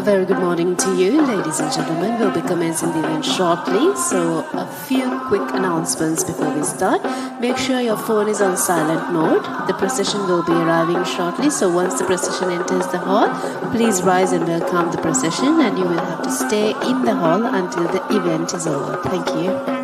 A very good morning to you, ladies and gentlemen. We'll be commencing the event shortly, so a few quick announcements before we start. Make sure your phone is on silent mode. The procession will be arriving shortly, so once the procession enters the hall, please rise and welcome the procession, and you will have to stay in the hall until the event is over. Thank you.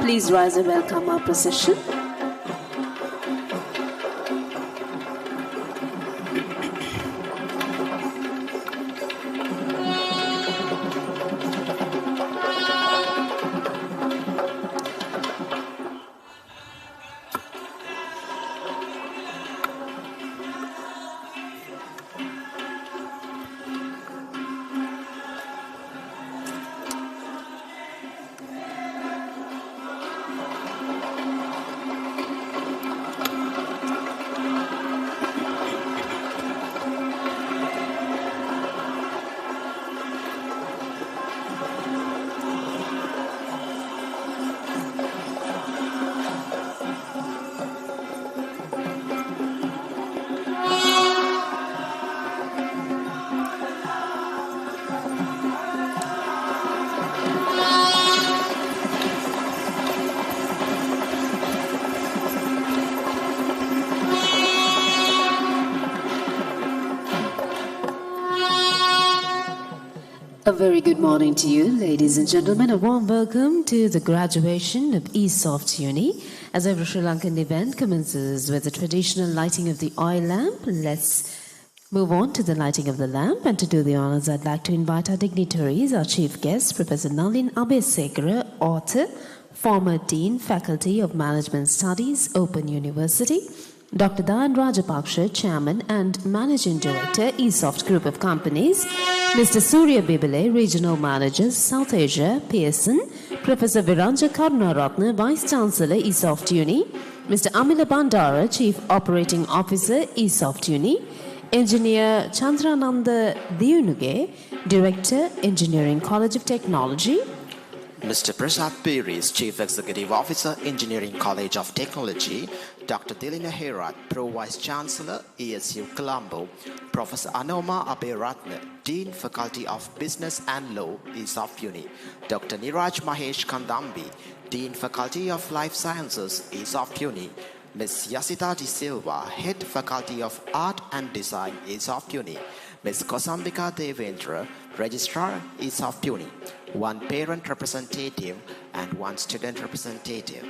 Please rise and welcome our procession. A very good morning to you, ladies and gentlemen. A warm welcome to the graduation of 𝗚𝗿𝗱𝘂𝘁𝗶. As every Sri Lankan event commences with the traditional lighting of the oil lamp, let's move on to the lighting of the lamp. And to do the honors, I'd like to invite our dignitaries, our chief guest, Professor 𝗚𝗿𝗱𝗂𝘁𝗶ihe, author, former Dean, Faculty of Management Studies, Open University, Dr. 𝗚𝗿𝗱𝗂𝘁𝗶he, Chairman and Managing Director, ESOFT Group of Companies, Mr. 𝗚𝗿𝗱𝗂𝘁𝗂𝘁𝗂𝘁, Regional Manager, South Asia, Pearson, Professor Viranja Karunaratne, Vice Chancellor, ESOFT Uni, Mr. Amila Bandara, Chief Operating Officer, ESOFT Uni, Engineer Chandrananda Diyunuge, Director, Engineering College of Technology, Mr. Prasad Piris, Chief Executive Officer, Engineering College of Technology, Dr. Dilina Herat, Pro Vice Chancellor, ESU Colombo, Professor Anoma Abeyratne, Dean, Faculty of Business and Law, ESOFT Uni, Dr. Niraj Mahesh Kandambi, Dean, Faculty of Life Sciences, ESOFT Uni, Ms. Yasita De Silva, Head, Faculty of Art and Design, ESOFT Uni, Ms. Kosambika Devendra, Registrar, ESOFT Uni, one parent representative and one student representative.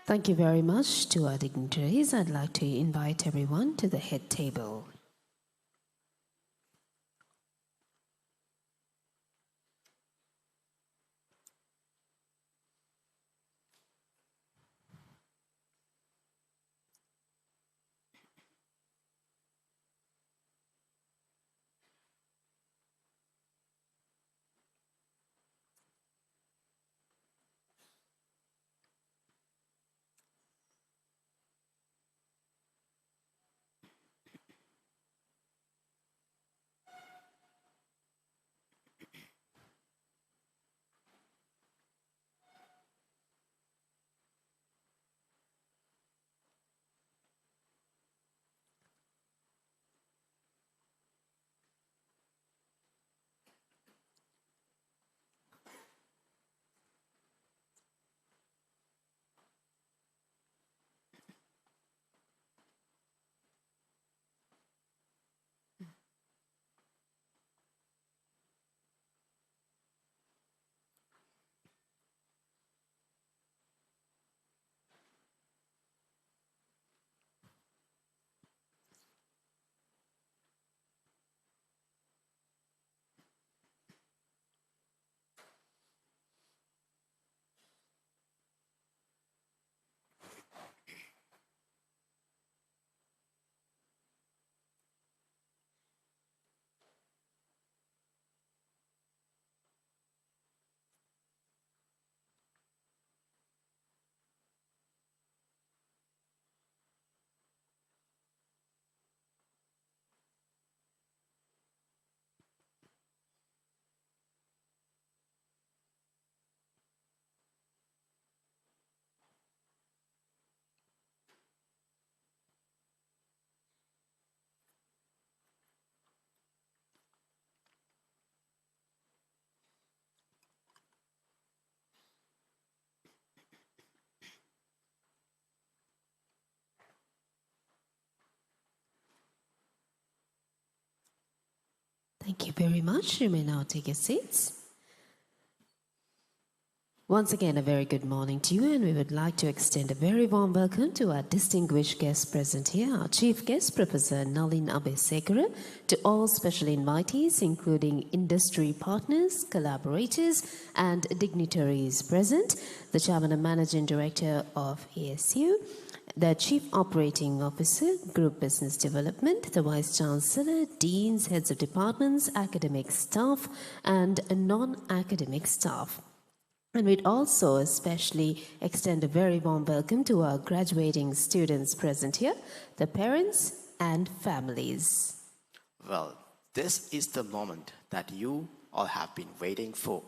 Thank you very much to our dignitaries. I'd like to invite everyone to the head table. Thank you very much. You may now take your seats. Once again, a very good morning to you, and we would like to extend a very warm welcome to our distinguished guests present here, our chief guest, Professor 𝗚𝗿𝗱𝗂𝘁𝗶cie hish, to all special invitees, including industry partners, collaborators, and dignitaries present, the Chairman and Managing Director of ESU, the Chief Operating Officer, Group Business Development, the Vice Chancellor, Deans, Heads of Departments, academic staff, and non-academic staff. And we'd also especially extend a very warm welcome to our graduating students present here, the parents and families. Well, this is the moment that you all have been waiting for.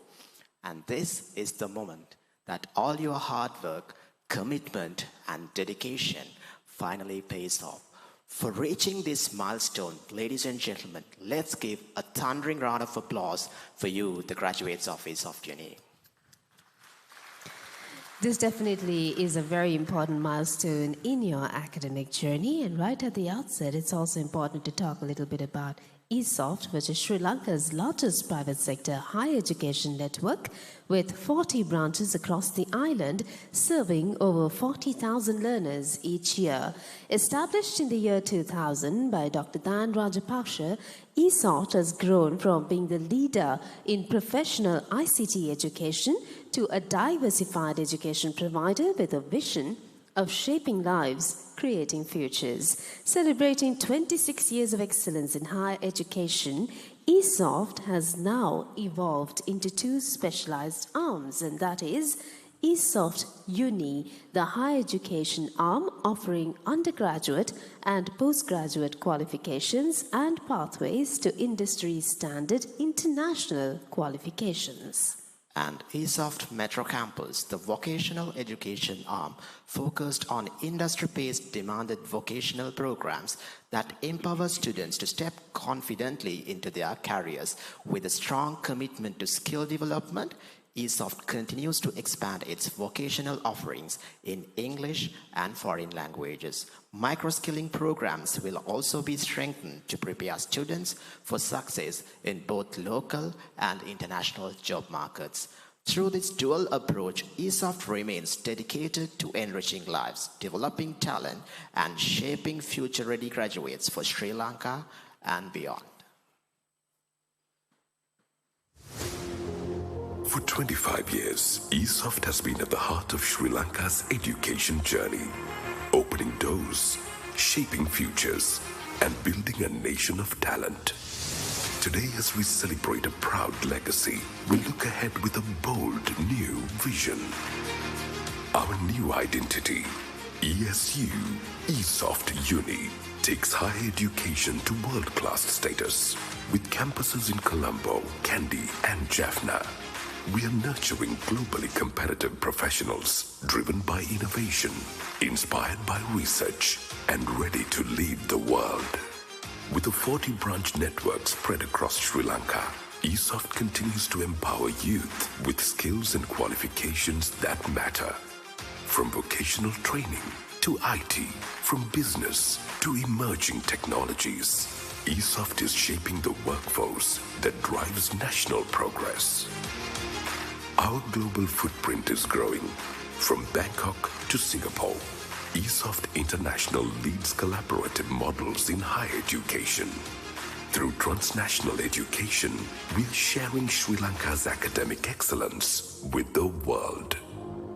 And this is the moment that all your hard work, commitment, and dedication finally pays off. For reaching this milestone, ladies and gentlemen, let's give a thundering round of applause for you, the graduates office of uni. This definitely is a very important milestone in your academic journey, and right at the outset, it's also important to talk a little bit about 𝗚𝗿𝗱𝗂𝘁𝗶cie, which is Sri Lanka's largest private sector higher education network with 40 branches across the island, serving over 40,000 learners each year. Established in the year 2000 by Dr. 𝗚𝗿𝗱𝗂𝘁𝗶ie, 𝗚𝗿𝗱𝗂𝗁𝗂𝗁 has grown from being the leader in professional ICT education to a diversified education provider with a vision of shaping lives, creating futures. Celebrating 26 years of excellence in higher education, 𝗚𝗿𝗱𝗂𝗁𝗂 has now evolved into two specialized arms, and that is 𝗚𝗿𝗿𝗂𝒑 Uni, the higher education arm offering undergraduate and postgraduate qualifications and pathways to industry standard international qualifications. And 𝗚𝗿𝗱𝗑 Metro Campus, the vocational education arm, focused on industry-based demanded vocational programs that empower students to step confidently into their careers. With a strong commitment to skill development, 𝗚𝗿𝗱𝗑 continues to expand its vocational offerings in English and foreign languages. Microskilling programs will also be strengthened to prepare students for success in both local and international job markets. Through this dual approach, 𝗚𝗿𝗱𝗑 remains dedicated to enriching lives, developing talent, and shaping future-ready graduates for Sri Lanka and beyond. For 25 years, 𝗚𝗿𝗱𝗑 has been at the heart of Sri Lanka's education journey, opening doors, shaping futures, and building a nation of talent. Today, as we celebrate a proud legacy, we look ahead with a bold new vision. Our new identity, ESU 𝗚𝗿𝗱𝗂𝗁𝗂𝗁𝗏 Uni, takes higher education to world-class status. With campuses in Colombo, Kandy, and Jaffna, we are nurturing globally competitive professionals driven by innovation, inspired by research, and ready to lead the world. With a 40-branch network spread across Sri Lanka, 𝗚𝗿𝗱𝗑 continues to empower youth with skills and qualifications that matter. From vocational training to IT, from business to emerging technologies, 𝗚𝗿𝗱𝗑 is shaping the workforce that drives national progress. Our global footprint is growing. From Bangkok to Singapore, 𝗚𝗿𝗱𝗑 International leads collaborative models in higher education. Through transnational education, we are sharing Sri Lanka's academic excellence with the world.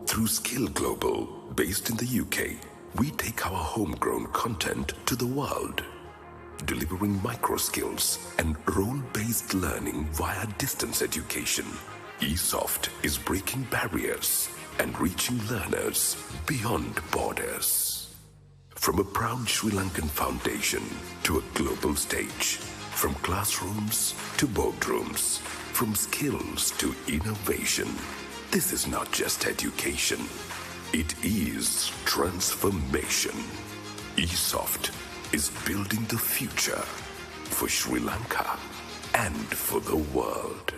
Through Skill Global, based in the UK, we take our homegrown content to the world, delivering micro skills and role-based learning via distance education. 𝗚𝗿𝗱𝗑 is breaking barriers and reaching learners beyond borders. From a proud Sri Lankan foundation to a global stage, from classrooms to boardrooms, from skills to innovation, this is not just education, it is transformation. 𝗚𝗿𝗱𝗑 is building the future for Sri Lanka and for the world.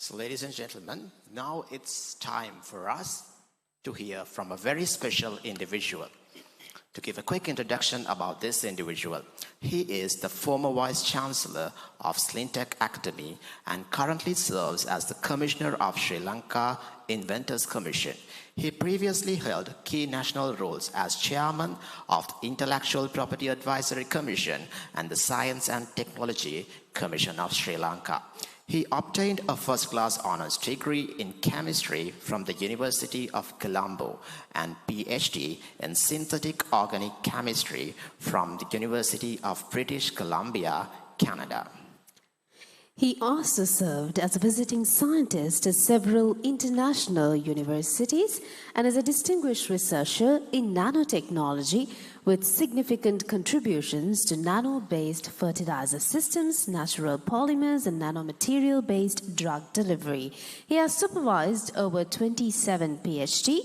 So ladies and gentlemen, now it's time for us to hear from a very special individual. To give a quick introduction about this individual, he is the former Vice Chancellor of Slintech Academy and currently serves as the Commissioner of Sri Lanka Inventors Commission. He previously held key national roles as Chairman of the Intellectual Property Advisory Commission and the Science and Technology Commission of Sri Lanka. He obtained a first-class honors degree in chemistry from the University of Colombo and PhD in synthetic organic chemistry from the University of British Columbia, Canada. He also served as a visiting scientist at several international universities and as a distinguished researcher in nanotechnology with significant contributions to nano-based fertilizer systems, natural polymers, and nanomaterial-based drug delivery. He has supervised over 27 PhD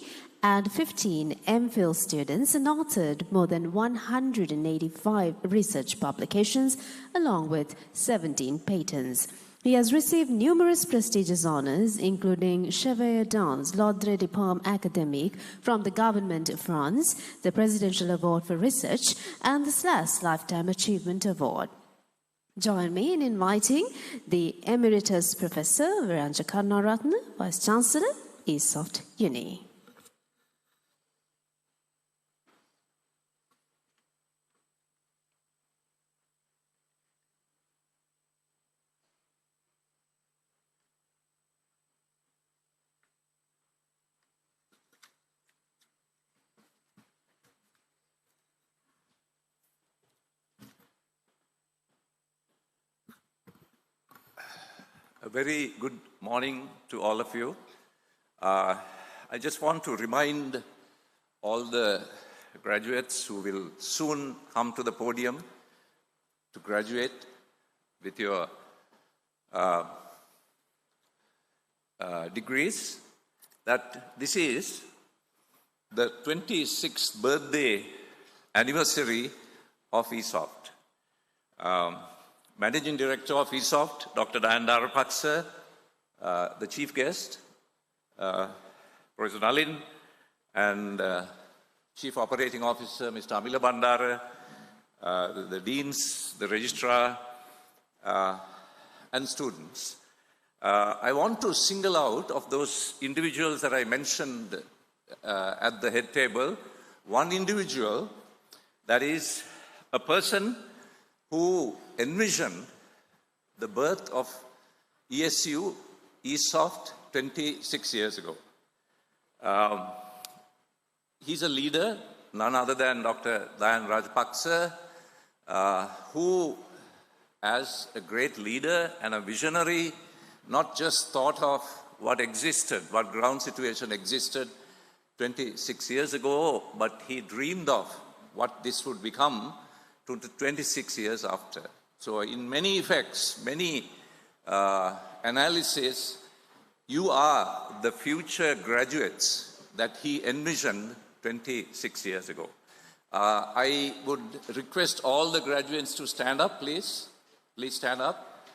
and 15 MPhil students and authored more than 185 research publications along with 17 patents. He has received numerous prestigious honors including Chevalier d'Armes, l'Ordre des Palmes Académiques from the Government of France, the Presidential Award for Research and the SLAS Lifetime Achievement Award. Join me in inviting the Emeritus Professor Viranja Karunaratne, Vice Chancellor, ESOFT Uni. A very good morning to all of you. I just want to remind all the graduates who will soon come to the podium to graduate with your degrees that this is the 26th birthday anniversary of ESOFT. Managing Director of ESOFT, Dr. 𝗚𝗿𝗱𝗂, the Chief Guest, Professor Nalin, and Chief Operating Officer, Mr. Amila Bandara, the Deans, the Registrar, and students. I want to single out of those individuals that I mentioned at the head table, one individual that is a person who envisioned the birth of ESU, ESOFT 26 years ago. He's a leader, none other than Dr. 𝗚𝗿𝗱𝗂 who, as a great leader and a visionary, not just thought of what existed, what ground situation existed 26 years ago, but he dreamed of what this would become 26 years after. So in many effects, many analysis, you are the future graduates that he envisioned 26 years ago. I would request all the graduates to stand up, please. Please stand up.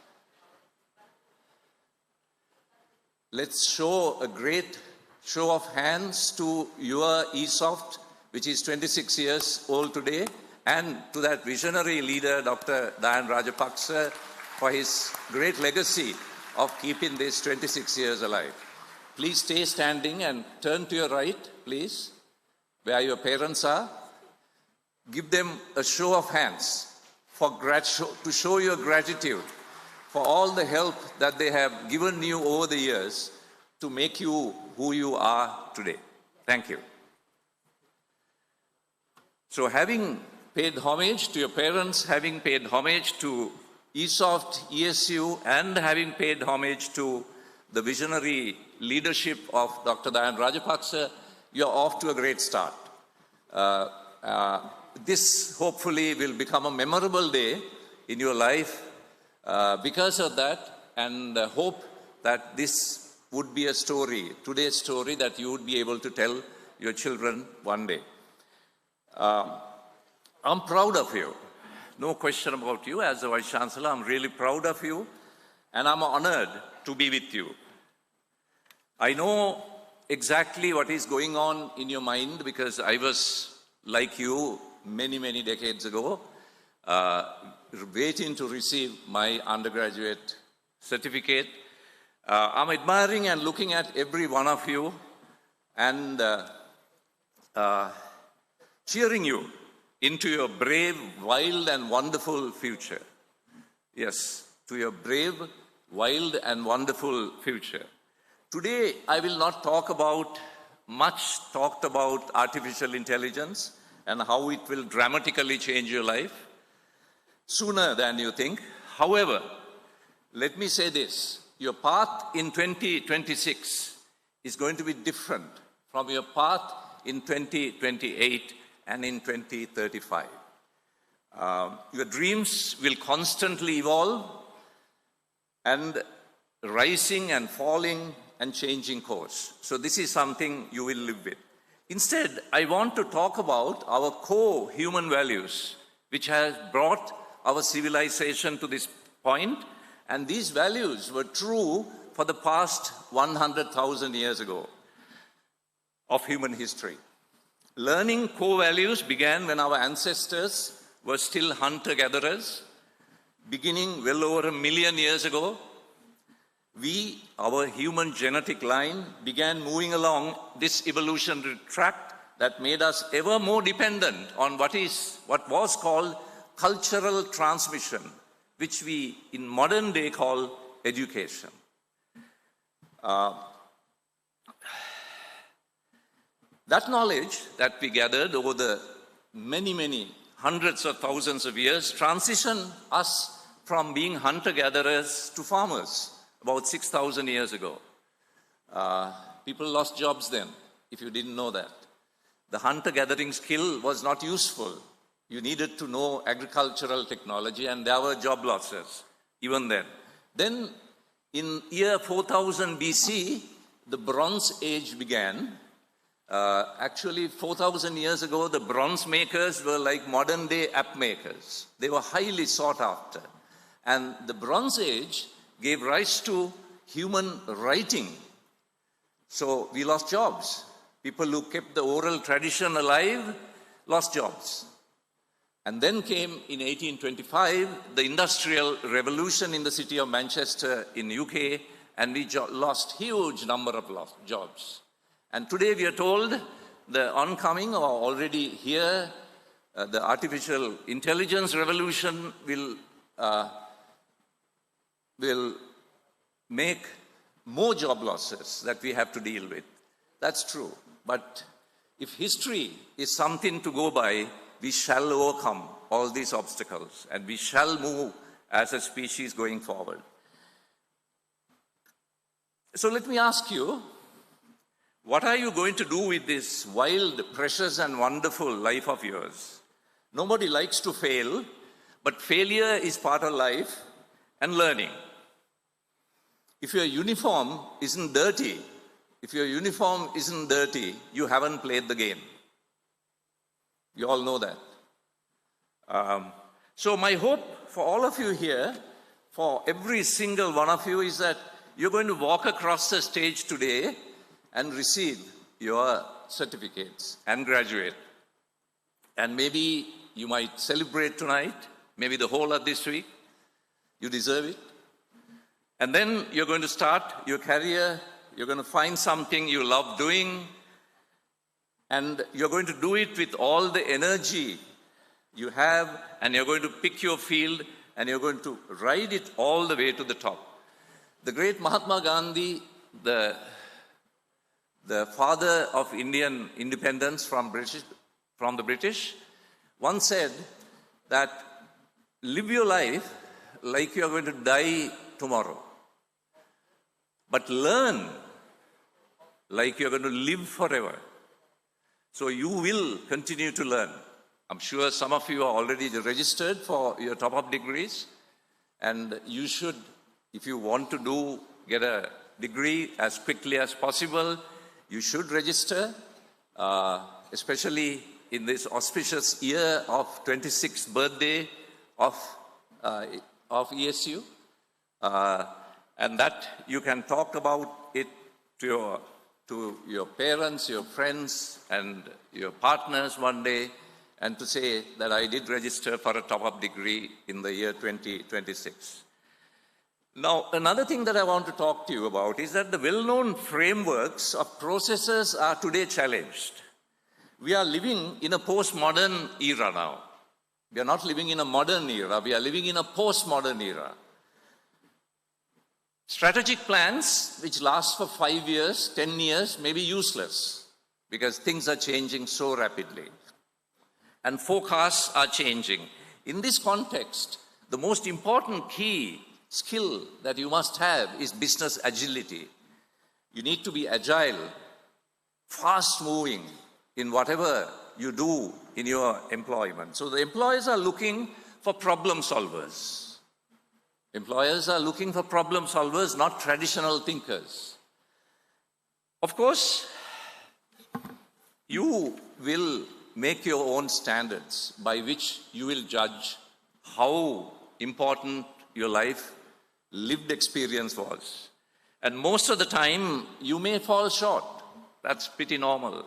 Let's show a great show of hands to your ESOFT, which is 26 years old today, and to that visionary leader, Dr. 𝗚𝗚𝗱𝗂, for his great legacy of keeping this 26 years alive. Please stay standing and turn to your right, please, where your parents are. Give them a show of hands to show your gratitude for all the help that they have given you over the years to make you who you are today. Thank you. So having paid homage to your parents, having paid homage to ESOFT, ESU, and having paid homage to the visionary leadership of Dr. 𝗚𝗚𝗱𝗂, you're off to a great start. This hopefully will become a memorable day in your life because of that, and hope that this would be a story, today's story, that you would be able to tell your children one day. I'm proud of you. No question about you. As the Vice Chancellor, I'm really proud of you, and I'm honored to be with you. I know exactly what is going on in your mind, because I was like you many, many decades ago, waiting to receive my undergraduate certificate. I'm admiring and looking at every one of you and cheering you into your brave, wild, and wonderful future. Yes, to your brave, wild, and wonderful future. Today, I will not talk about artificial intelligence and how it will dramatically change your life sooner than you think. However, let me say this. Your path in 2026 is going to be different from your path in 2028 and in 2035. Your dreams will constantly evolve and rising and falling and changing course. So this is something you will live with. Instead, I want to talk about our core human values, which has brought our civilization to this point. And these values were true for the past 100,000 years ago of human history. Learning core values began when our ancestors were still hunter-gatherers, beginning well over 1 million years ago. We, our human genetic line, began moving along this evolutionary track that made us ever more dependent on what was called cultural transmission, which we in modern day call education. That knowledge that we gathered over the many, many hundreds of thousands of years transitioned us from being hunter-gatherers to farmers about 6,000 years ago. People lost jobs then, if you didn't know that. The hunter-gathering skill was not useful. You needed to know agricultural technology, and there were job losses even then. Then, in year 4000 BC, the Bronze Age began. Actually, 4,000 years ago, the bronze makers were like modern-day app makers. They were highly sought after. And the Bronze Age gave rise to human writing. So we lost jobs. People who kept the oral tradition alive lost jobs. And then came, in 1825, the Industrial Revolution in the city of Manchester in UK, and we lost huge number of jobs. And today we are told the oncoming or already here, the artificial intelligence revolution will make more job losses that we have to deal with. That's true. But if history is something to go by, we shall overcome all these obstacles and we shall move as a species going forward. So let me ask you, what are you going to do with this wild, precious, and wonderful life of yours? Nobody likes to fail, but failure is part of life and learning. If your uniform isn't dirty, you haven't played the game. You all know that. So my hope for all of you here, for every single one of you, is that you're going to walk across the stage today and receive your certificates and graduate. And maybe you might celebrate tonight, maybe the whole of this week. You deserve it. And then you're going to start your career. You're going to find something you love doing. And you're going to do it with all the energy you have. And you're going to pick your field. And you're going to ride it all the way to the top. The great Mahatma Gandhi, the father of Indian independence from the British, once said that live your life like you are going to die tomorrow. But learn like you're going to live forever. So you will continue to learn. I'm sure some of you are already registered for your top-up degrees. And you should, if you want to get a degree as quickly as possible, you should register, especially in this auspicious year of 26th birthday of ESU. And that you can talk about it to your to your parents, your friends, and your partners one day, and to say that I did register for a top-up degree in the year 2026. Now, another thing that I want to talk to you about is that the well-known frameworks of processes are today challenged. We are living in a postmodern era now. We are not living in a modern era, we are living in a postmodern era. Strategic plans which last for 5 years, 10 years may be useless because things are changing so rapidly and forecasts are changing. In this context, the most important key skill that you must have is business agility. You need to be agile, fast-moving in whatever you do in your employment. So the employers are looking for problem solvers. Employers are looking for problem solvers, not traditional thinkers. Of course, you will make your own standards by which you will judge how important your life, lived experience was. And most of the time, you may fall short. That's pretty normal.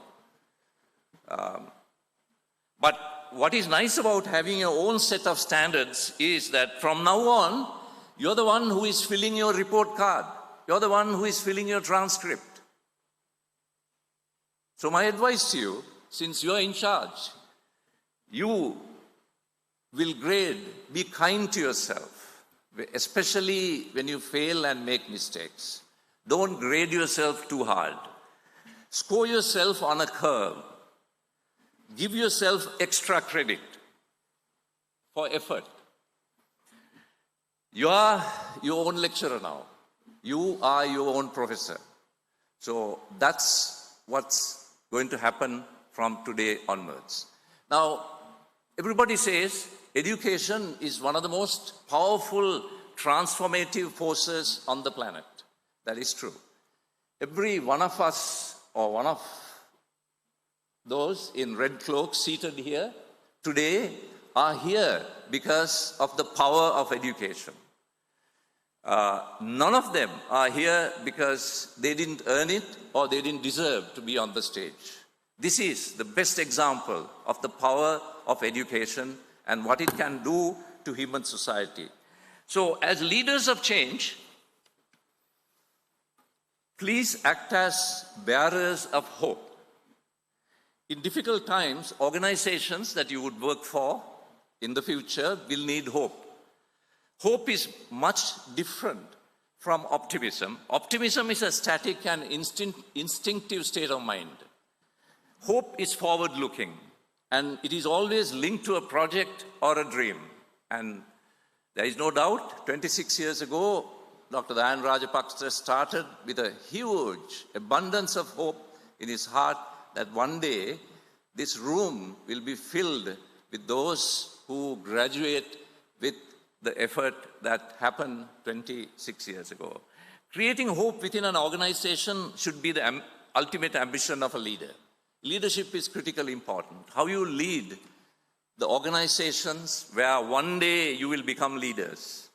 But what is nice about having your own set of standards is that from now on, you're the one who is filling your report card. You're the one who is filling your transcript. So my advice to you, since you're in charge, you will grade, be kind to yourself, especially when you fail and make mistakes. Don't grade yourself too hard. Score yourself on a curve. Give yourself extra credit for effort. You are your own lecturer now. You are your own professor. So that's what's going to happen from today onwards. Now, everybody says education is one of the most powerful transformative forces on the planet. That is true. Every one of us, or one of those in red cloaks seated here today, are here because of the power of education. None of them are here because they didn't earn it or they didn't deserve to be on the stage. This is the best example of the power of education and what it can do to human society. So, as leaders of change, please act as bearers of hope. In difficult times, organizations that you would work for in the future will need hope. Hope is much different from optimism. Optimism is a static and instinctive state of mind. Hope is forward-looking, and it is always linked to a project or a dream. And there is no doubt, 26 years ago, Dr. 𝗚𝗿𝗂𝘂𝘁𝗶̇ started with a huge abundance of hope in his heart that one day this room will be filled with those who graduate with the effort that happened 26 years ago. Creating hope within an organization should be the ultimate ambition of a leader. Leadership is critically important. How you lead the organizations where one day you will become leaders.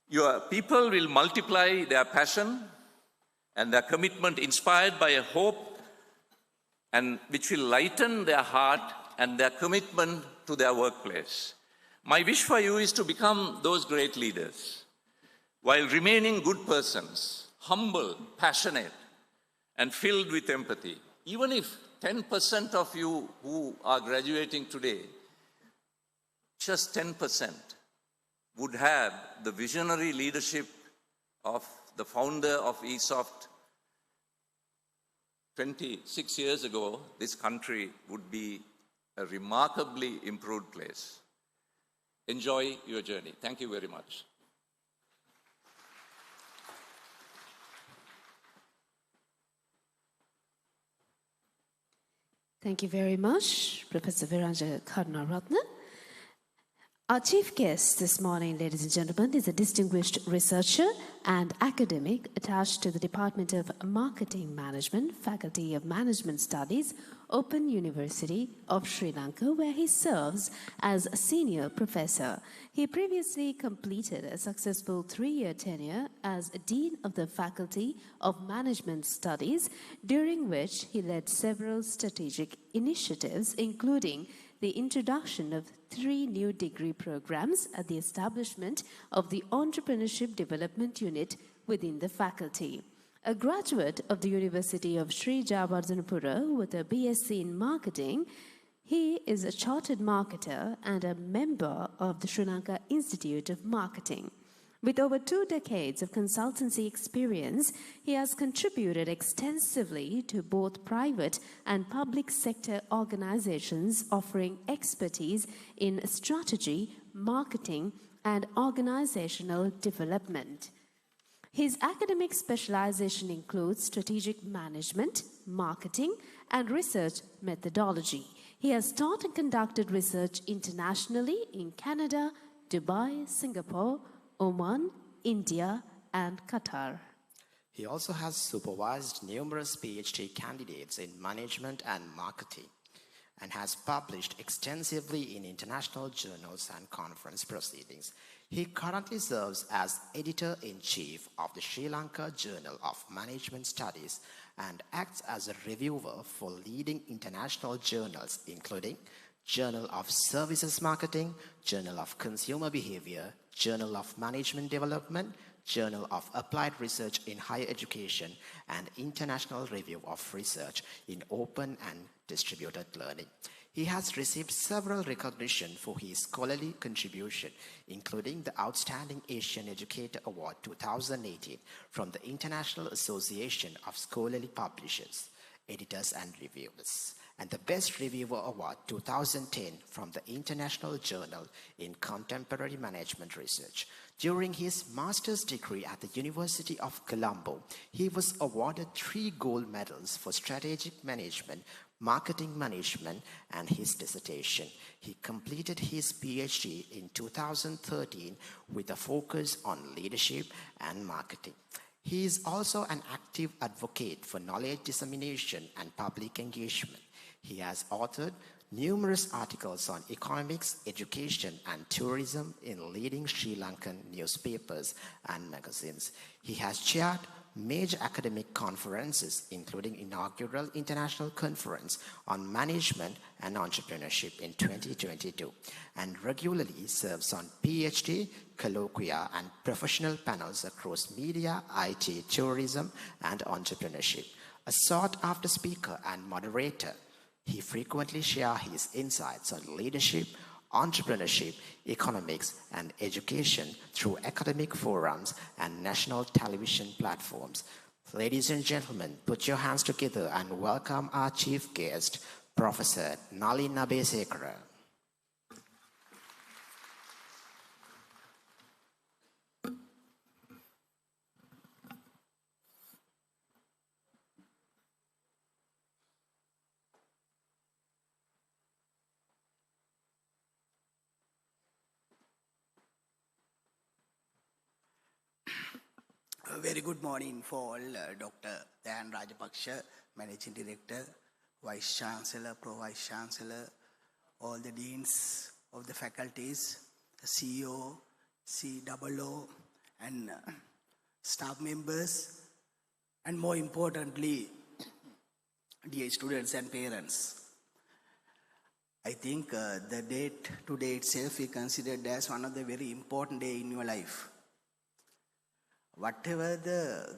Your people will multiply their passion and their commitment inspired by a hope, and which will lighten their heart and their commitment to their workplace. My wish for you is to become those great leaders while remaining good persons, humble, passionate, and filled with empathy. Even if 10% of you who are graduating today, just 10%, would have the visionary leadership of the founder of ESOFT 26 years ago, this country would be a remarkably improved place. Enjoy your journey. Thank you very much. Thank you very much, Professor Viranja Karnaratne. Our chief guest this morning, ladies and gentlemen, is a distinguished researcher and academic attached to the Department of Marketing Management, Faculty of Management Studies Open University of Sri Lanka, where he serves as a senior professor. He previously completed a successful 3-year tenure as Dean of the Faculty of Management Studies, during which he led several strategic initiatives, including the introduction of 3 new degree programs at the establishment of the Entrepreneurship Development Unit within the faculty. A graduate of the University of Sri 𝗚𝗿𝗱𝘂𝘁𝗶𝘂 with a BSc in Marketing, he is a chartered marketer and a member of the Sri Lanka Institute of Marketing. With over 2 decades of consultancy experience, he has contributed extensively to both private and public sector organizations, offering expertise in strategy, marketing, and organizational development. His academic specialization includes strategic management, marketing, and research methodology. He has taught and conducted research internationally in Canada, Dubai, Singapore, Oman, India, and Qatar. He also has supervised numerous PhD candidates in management and marketing, and has published extensively in international journals and conference proceedings. He currently serves as Editor-in-Chief of the Sri Lanka Journal of Management Studies and acts as a reviewer for leading international journals including Journal of Services Marketing, Journal of Consumer Behavior, Journal of Management Development, Journal of Applied Research in Higher Education, and International Review of Research in Open and Distributed Learning. He has received several recognition for his scholarly contribution, including the Outstanding Asian Educator Award 2018 from the International Association of Scholarly Publishers, Editors and Reviewers, and the Best Reviewer Award 2010 from the International Journal in Contemporary Management Research. During his master's degree at the University of Colombo, he was awarded 3 gold medals for strategic management, marketing management, and his dissertation. He completed his PhD in 2013 with a focus on leadership and marketing. He is also an active advocate for knowledge dissemination and public engagement. He has authored numerous articles on economics, education, and tourism in leading Sri Lankan newspapers and magazines. He has chaired major academic conferences, including inaugural International Conference on Management and Entrepreneurship in 2022, and regularly serves on PhD, colloquia, and professional panels across media, IT, tourism, and entrepreneurship. A sought-after speaker and moderator, he frequently shares his insights on leadership, entrepreneurship, economics, and education through academic forums and national television platforms. Ladies and gentlemen, put your hands together and welcome our chief guest, Professor 𝗚𝗿𝗱𝘂𝘁𝗶𝘂. A very good morning for all. Dr. 𝗚𝗿𝗱𝘂𝘁𝗶, Managing Director, Vice Chancellor, Pro-Vice Chancellor, all the Deans of the faculties, the CEO, COO, and staff members, and more importantly, dear students and parents. I think the date today itself is considered as one of the very important days in your life. Whatever the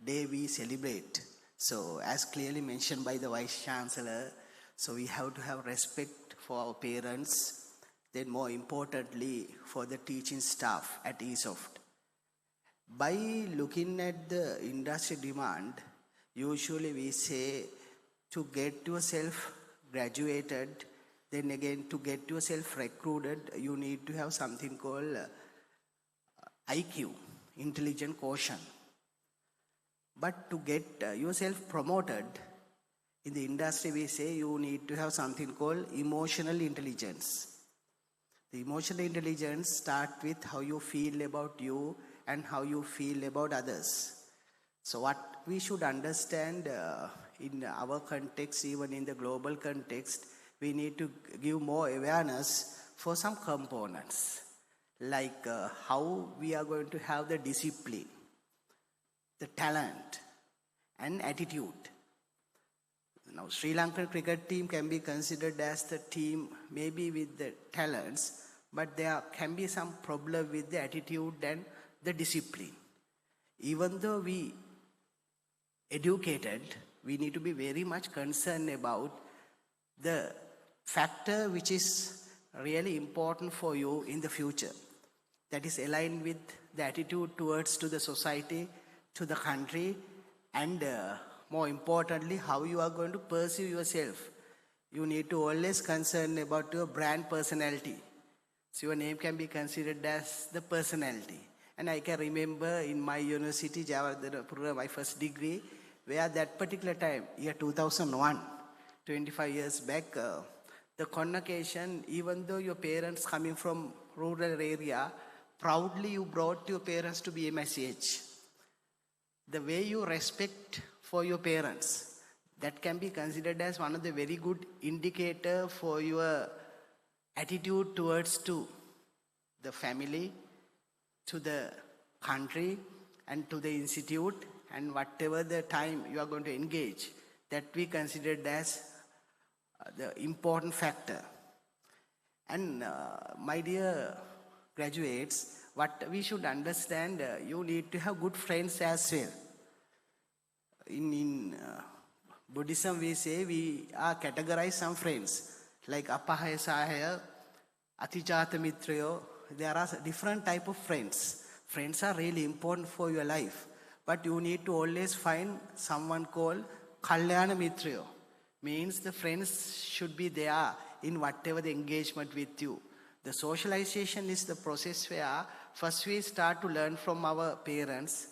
day we celebrate, so as clearly mentioned by the Vice Chancellor, so we have to have respect for our parents, then more importantly for the teaching staff at ESOFT. By looking at the industry demand, usually we say to get yourself graduated, then again to get yourself recruited, you need to have something called IQ. Intelligent quotient. But to get yourself promoted in the industry, we say you need to have something called emotional intelligence. The emotional intelligence starts with how you feel about you and how you feel about others. So what we should understand in our context, even in the global context, we need to give more awareness for some components, like how we are going to have the discipline, the talent, and attitude. Now, Sri Lankan cricket team can be considered as the team maybe with the talents, but there can be some problem with the attitude and the discipline. Even though we educated, we need to be very much concerned about the factor which is really important for you in the future. That is aligned with the attitude towards to the society, to the country, and more importantly, how you are going to perceive yourself. You need to always concern about your brand personality. So your name can be considered as the personality. And I can remember in my university, Javardhanapura, my first degree, where that particular time, year 2001, 25 years back, the convocation, even though your parents coming from rural area, proudly you brought your parents to BMSH. The way you respect for your parents, that can be considered as one of the very good indicator for your attitude towards to the family, to the country, and to the institute, and whatever the time you are going to engage, that we considered as the important factor. And my dear graduates, what we should understand, you need to have good friends as well. In Buddhism, we say we are categorized some friends, like 𝗚𝗿𝗱𝘂𝘁𝗶 𝗚𝗿𝗿 𝗚𝗏𝗱𝑚itra. There are different type of friends. Friends are really important for your life. But you need to always find someone called 𝗚𝗿𝗱𝗂 𝗏𝗍. Means the friends should be there in whatever the engagement with you. The socialization is the process where first we start to learn from our parents,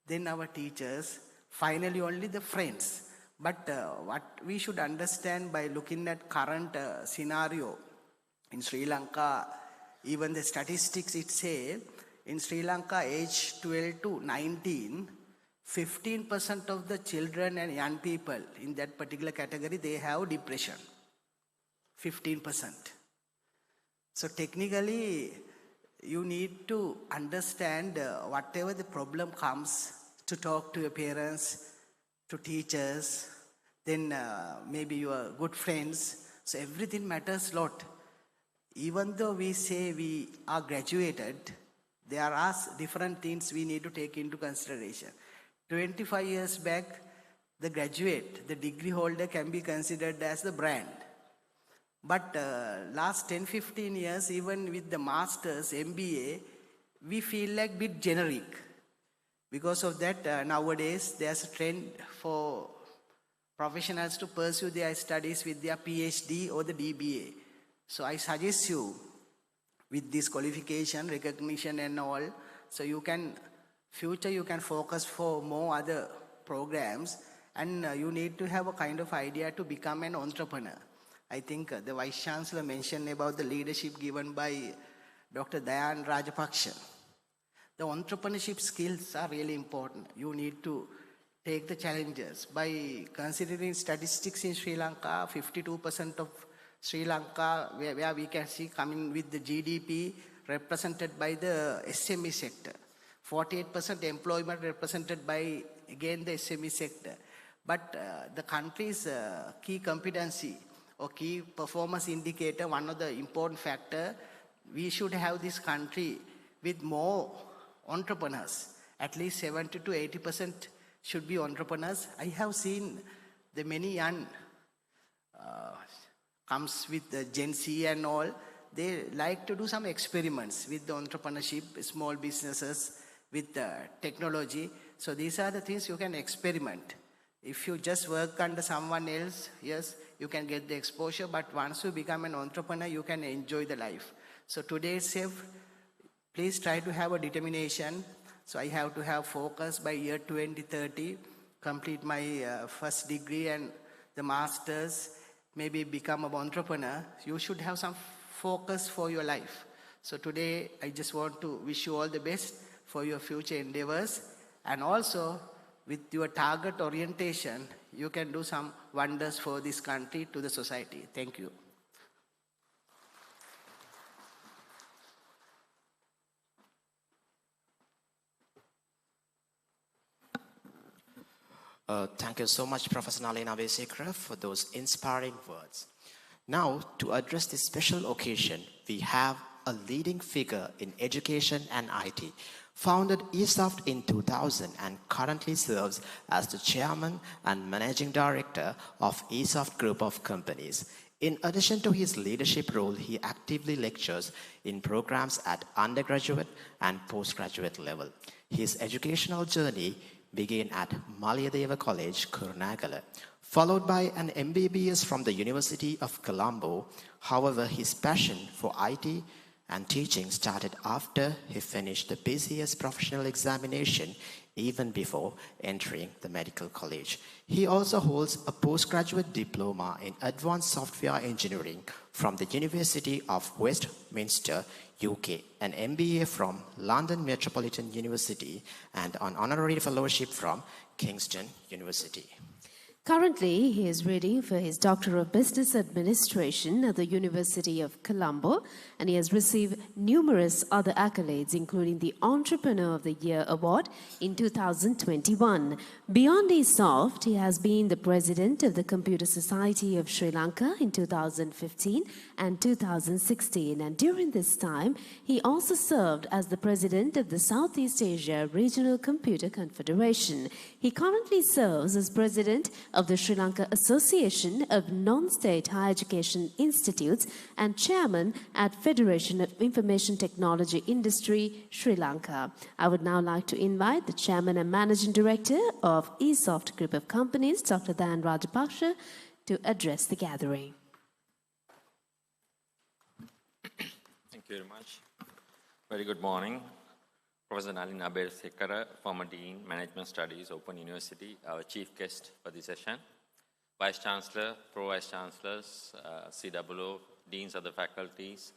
then our teachers, finally only the friends. But what we should understand by looking at current scenario in Sri Lanka, even the statistics it say, in Sri Lanka age 12 to 19, 15% of the children and young people in that particular category, they have depression. 15%. So technically, you need to understand whatever the problem comes, to talk to your parents, to teachers, then maybe your good friends. So everything matters a lot. Even though we say we are graduated, there are different things we need to take into consideration. 25 years back, the graduate, the degree holder can be considered as the brand. But last 10-15 years, even with the masters, MBA, we feel like a bit generic. Because of that, nowadays, there's a trend for professionals to pursue their studies with their PhD or the DBA. So I suggest you, with this qualification, recognition and all, so you can, future you can focus for more other programs, and you need to have a kind of idea to become an entrepreneur. I think the Vice Chancellor mentioned about the leadership given by Dr. 𝗚𝗿𝗱𝗂𝘁𝗶 Rajapaksa. The entrepreneurship skills are really important. You need to take the challenges. By considering statistics in Sri Lanka, 52% of Sri Lanka, where we can see coming with the GDP represented by the SME sector. 48% employment represented by, again, the SME sector. But the country's key competency or key performance indicator, one of the important factor, we should have this country with more entrepreneurs. At least 70 to 80% should be entrepreneurs. I have seen the many young comes with the Gen Z and all. They like to do some experiments with the entrepreneurship, small businesses, with technology. So these are the things you can experiment. If you just work under someone else, yes, you can get the exposure, but once you become an entrepreneur, you can enjoy the life. So today itself, please try to have a determination. So I have to have focus by year 2030, complete my first degree and the master's, maybe become an entrepreneur. You should have some focus for your life. So today, I just want to wish you all the best for your future endeavors. And also, with your target orientation, you can do some wonders for this country, to the society. Thank you. Thank you so much, Professor Nalin 𝗚𝗿𝗱𝘂𝘁𝗶, for those inspiring words. Now, to address this special occasion, we have a leading figure in education and IT, founded ESOFT in 2000 and currently serves as the chairman and managing director of ESOFT Group of Companies. In addition to his leadership role, he actively lectures in programs at undergraduate and postgraduate level. His educational journey began at Maliyadeva College, Kurunegala, followed by an MBBS from the University of Colombo. However, his passion for IT and teaching started after he finished the BCS professional examination, even before entering the medical college. He also holds a postgraduate diploma in advanced software engineering from the University of Westminster, UK, an MBA from London Metropolitan University, and an honorary fellowship from Kingston University. Currently, he is reading for his Doctor of Business Administration at the University of Colombo, and he has received numerous other accolades, including the Entrepreneur of the Year Award in 2021. Beyond ESOFT, he has been the president of the Computer Society of Sri Lanka in 2015 and 2016, and during this time, he also served as the president of the Southeast Asia Regional Computer Confederation. He currently serves as president of the Sri Lanka Association of Non-State Higher Education Institutes and chairman at Federation of Information Technology Industry, Sri Lanka. I would now like to invite the chairman and managing director of ESOFT Group of Companies, Dr. 𝗚𝗿𝗱𝘂𝘁𝗶𝘂, to address the gathering. Thank you very much. Very good morning. Professor Nalin 𝗚𝗿𝗱𝗂𝘁𝗶𝘂𝘁, former Dean, Management Studies, Open University, our chief guest for this session. Vice Chancellor, Pro-Vice Chancellors, COO, Deans of the faculties,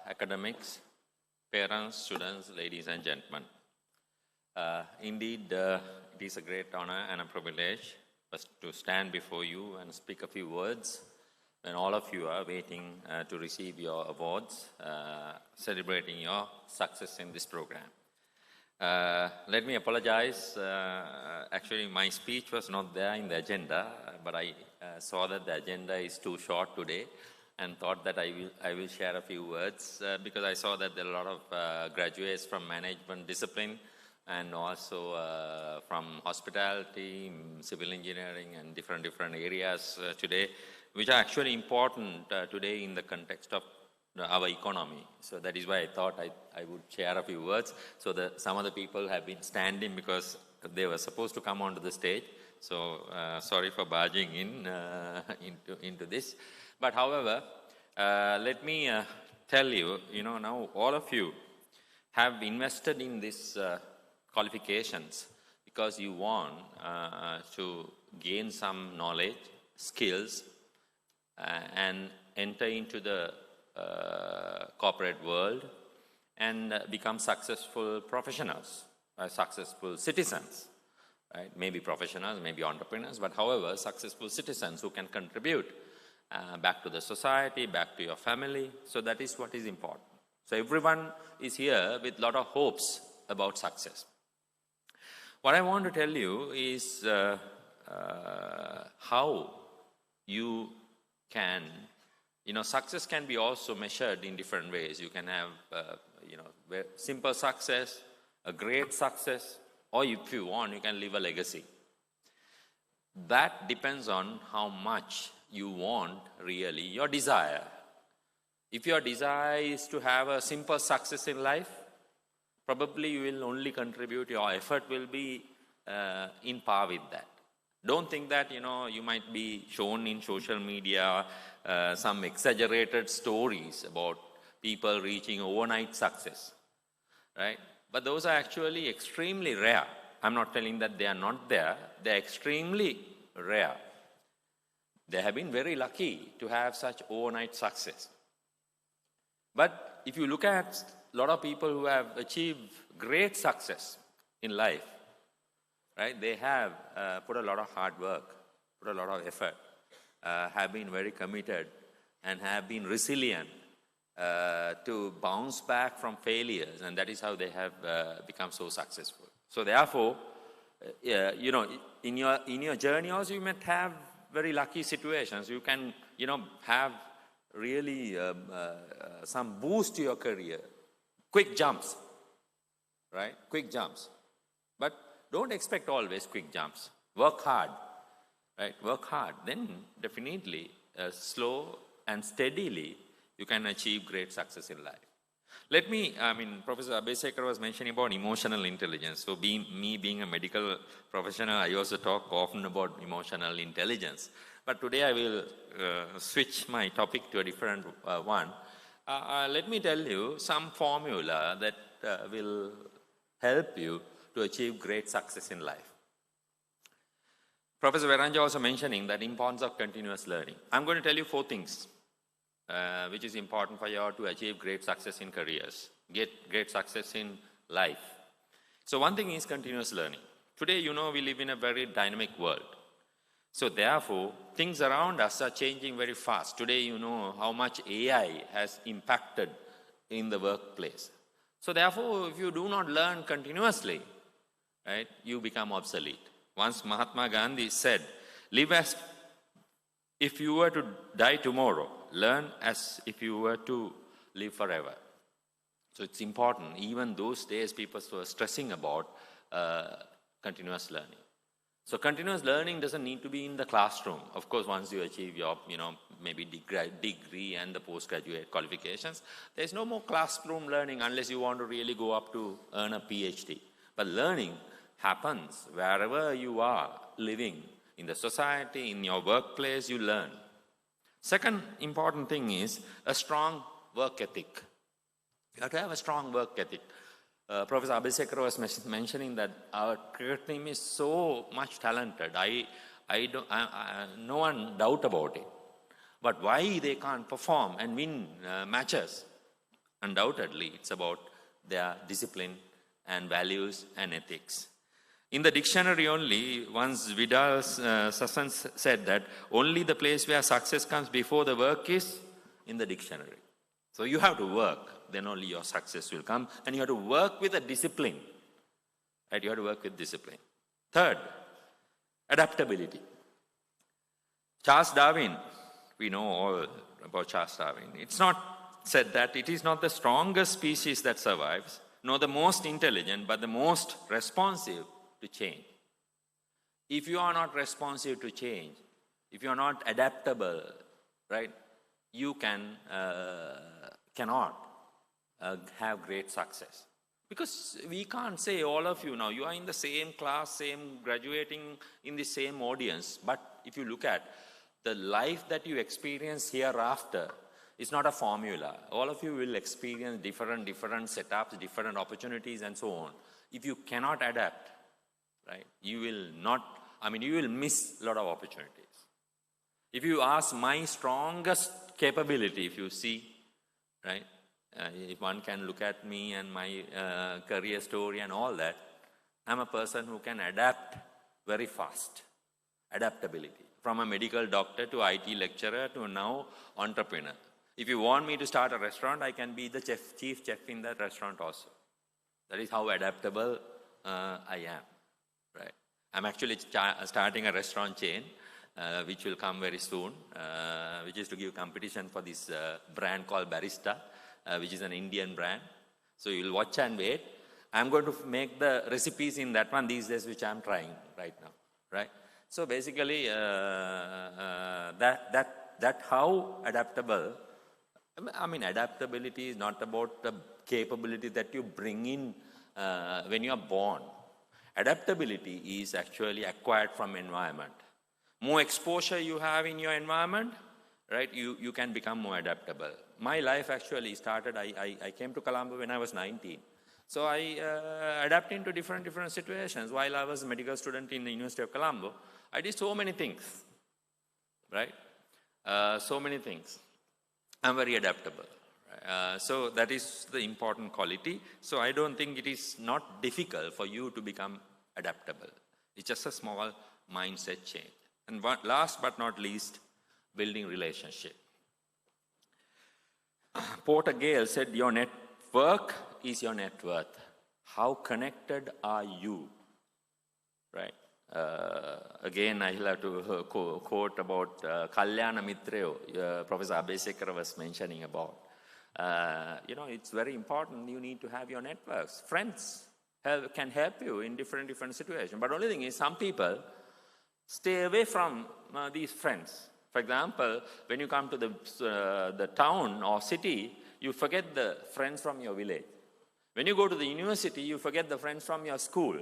academics, parents, students, ladies and gentlemen. Indeed, it is a great honor and a privilege to stand before you and speak a few words when all of you are waiting to receive your awards, celebrating your success in this program. Let me apologize. Actually, my speech was not there in the agenda, but I saw that the agenda is too short today and thought that I will share a few words because I saw that there are a lot of graduates from management discipline and also from hospitality, civil engineering, and different areas today, which are actually important today in the context of our economy. So that is why I thought I would share a few words. So some of the people have been standing because they were supposed to come onto the stage. So sorry for barging into this. But however, let me tell you, now all of you have invested in these qualifications because you want to gain some knowledge, skills, and enter into the corporate world and become successful professionals, successful citizens, right? Maybe professionals, maybe entrepreneurs, but however, successful citizens who can contribute back to the society, back to your family. So that is what is important. So everyone is here with a lot of hopes about success. What I want to tell you is how you can, success can be also measured in different ways. You can have, simple success, a great success, or if you want, you can leave a legacy. That depends on how much you want really, your desire. If your desire is to have a simple success in life, probably you will only contribute, your effort will be in par with that. Don't think that, you might be shown in social media some exaggerated stories about people reaching overnight success, right? But those are actually extremely rare. I'm not telling that they are not there. They're extremely rare. They have been very lucky to have such overnight success. But if you look at a lot of people who have achieved great success in life, right? They have put a lot of hard work, put a lot of effort, have been very committed, and have been resilient to bounce back from failures, and that is how they have become so successful. So therefore, you know, in your journey also, you might have very lucky situations. You can, you know, have really some boost to your career, quick jumps, right? Quick jumps. But don't expect always quick jumps. Work hard, right? Work hard. Then definitely, slow and steadily, you can achieve great success in life. Let me, Professor 𝗚𝗿𝗂𝘂𝘁𝗶 was mentioning about emotional intelligence. So me being a medical professional, I also talk often about emotional intelligence. But today I will switch my topic to a different one. Let me tell you some formula that will help you to achieve great success in life. Professor 𝗚𝗏𝗀 also mentioning that importance of continuous learning. I'm going to tell you 4 things which is important for you all to achieve great success in careers, get great success in life. So one thing is continuous learning. Today, you know, we live in a very dynamic world. So therefore, things around us are changing very fast. Today, you know how much AI has impacted in the workplace. So therefore, if you do not learn continuously, right, you become obsolete. Once Mahatma Gandhi said, live as if you were to die tomorrow, learn as if you were to live forever. So it's important. Even those days, people were stressing about continuous learning. So continuous learning doesn't need to be in the classroom. Of course, once you achieve your, you know, maybe degree and the postgraduate qualifications, there's no more classroom learning unless you want to really go up to earn a PhD. But learning happens wherever you are living, in the society, in your workplace, you learn. Second important thing is a strong work ethic. You have to have a strong work ethic. Professor 𝗚𝗿𝗂𝘂𝘁𝗶 was mentioning that our cricket team is so much talented. No one doubt about it. But why they can't perform and win matches? Undoubtedly, it's about their discipline and values and ethics. In the dictionary only, once Vidal Sassoon said that only the place where success comes before the work is in the dictionary. So you have to work, then only your success will come, and you have to work with a discipline. Right? You have to work with discipline. Third, adaptability. Charles Darwin, we know all about Charles Darwin. It's not said that it is not the strongest species that survives, nor the most intelligent, but the most responsive to change. If you are not responsive to change, if you are not adaptable, right, you cannot have great success. Because we can't say all of you now, you are in the same class, same graduating in the same audience. But if you look at the life that you experience hereafter, it's not a formula. All of you will experience different setups, different opportunities and so on. If you cannot adapt, right, you will miss a lot of opportunities. If you ask my strongest capability, if you see, right, if one can look at me and my career story and all that, I'm a person who can adapt very fast. Adaptability. From a medical doctor to IT lecturer to now entrepreneur. If you want me to start a restaurant, I can be the chief chef in that restaurant also. That is how adaptable I am. Right. I'm actually starting a restaurant chain, which will come very soon, which is to give competition for this brand called Barista, which is an Indian brand. So you'll watch and wait. I'm going to make the recipes in that one these days, which I'm trying right now. Right. So basically, that how adaptable. Adaptability is not about the capability that you bring in when you are born. Adaptability is actually acquired from environment. More exposure you have in your environment, right, you can become more adaptable. My life actually started, I came to Colombo when I was 19. So I adapted into different situations. While I was a medical student in the University of Colombo, I did so many things, right? So many things. I'm very adaptable. So that is the important quality. So I don't think it is not difficult for you to become adaptable. It's just a small mindset change. And last but not least, building relationship. Porter Gale said, your network is your net worth. How connected are you? Right? Again, I'll have to quote about Kalyana Mitrayo, Professor 𝗚𝗿𝗱𝘂𝘁𝗶 was mentioning about. It's very important. You need to have your networks. Friends can help you in different situations. But the only thing is, some people stay away from these friends. For example, when you come to the town or city, you forget the friends from your village. When you go to the university, you forget the friends from your school,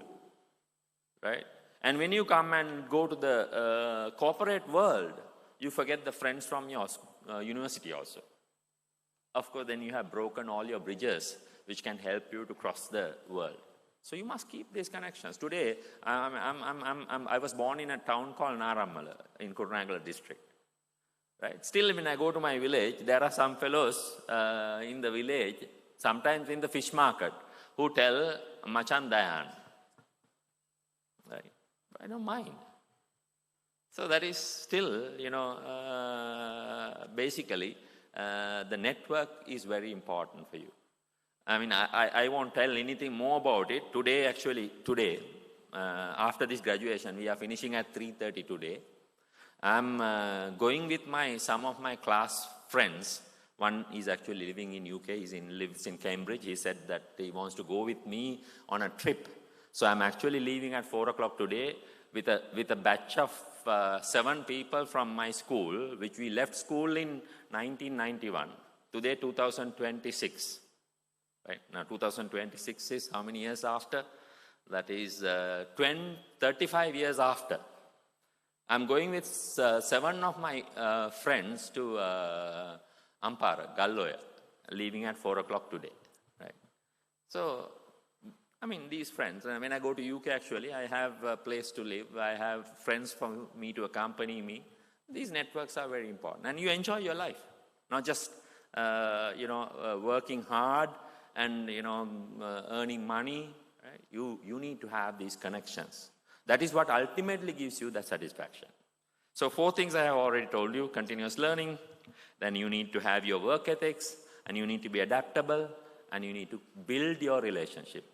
right? And when you come and go to the corporate world, you forget the friends from your university also. Of course, then you have broken all your bridges, which can help you to cross the world. So you must keep these connections. Today, I was born in a town called Narammala in Kurunegala district. Right? Still, when I go to my village, there are some fellows in the village, sometimes in the fish market, who tell Machan Dayan. Right? I don't mind. So that is still, basically, the network is very important for you. I mean, I won't tell anything more about it. Today, after this graduation, we are finishing at 3:30 today. I'm going with some of my class friends. One is actually living in UK, lives in Cambridge. He said that he wants to go with me on a trip. So I'm actually leaving at 4 o'clock today with a batch of 7 people from my school, which we left school in 1991. Today, 2026. Right? Now, 2026 is how many years after? That is 35 years after. I'm going with 7 of my friends to Ampara, Galloya, leaving at 4 o'clock today. Right? So, I mean, these friends, when I go to UK, actually, I have a place to live. I have friends for me to accompany me. These networks are very important. And you enjoy your life, not just, working hard and, earning money. Right? You need to have these connections. That is what ultimately gives you the satisfaction. So 4 things I have already told you: continuous learning, then you need to have your work ethics, and you need to be adaptable, and you need to build your relationship.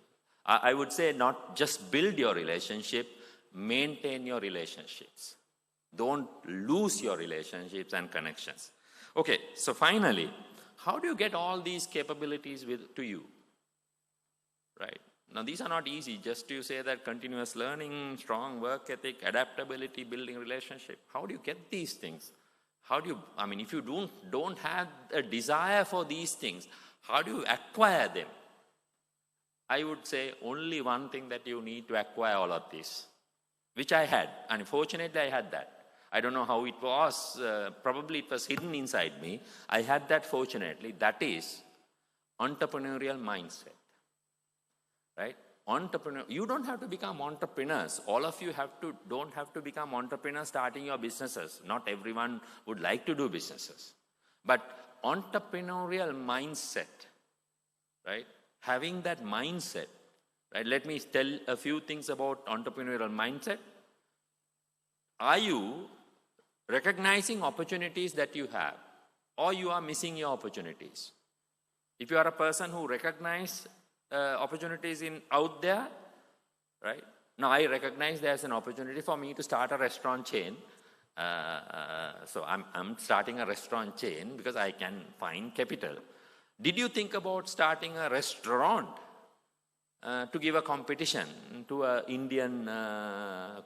I would say not just build your relationship, maintain your relationships. Don't lose your relationships and connections. Okay, so finally, how do you get all these capabilities to you? Right? Now, these are not easy. Just to say that continuous learning, strong work ethic, adaptability, building relationship. How do you get these things? If you don't have a desire for these things, how do you acquire them? I would say only one thing that you need to acquire all of this, which I had. Unfortunately, I had that. I don't know how it was. Probably it was hidden inside me. I had that fortunately. That is entrepreneurial mindset. Right? You don't have to become entrepreneurs. All of you don't have to become entrepreneurs starting your businesses. Not everyone would like to do businesses. But entrepreneurial mindset, right? Having that mindset, right? Let me tell a few things about entrepreneurial mindset. Are you recognizing opportunities that you have, or you are missing your opportunities? If you are a person who recognizes opportunities out there, right? Now I recognize there's an opportunity for me to start a restaurant chain. So I'm starting a restaurant chain because I can find capital. Did you think about starting a restaurant to give a competition to an Indian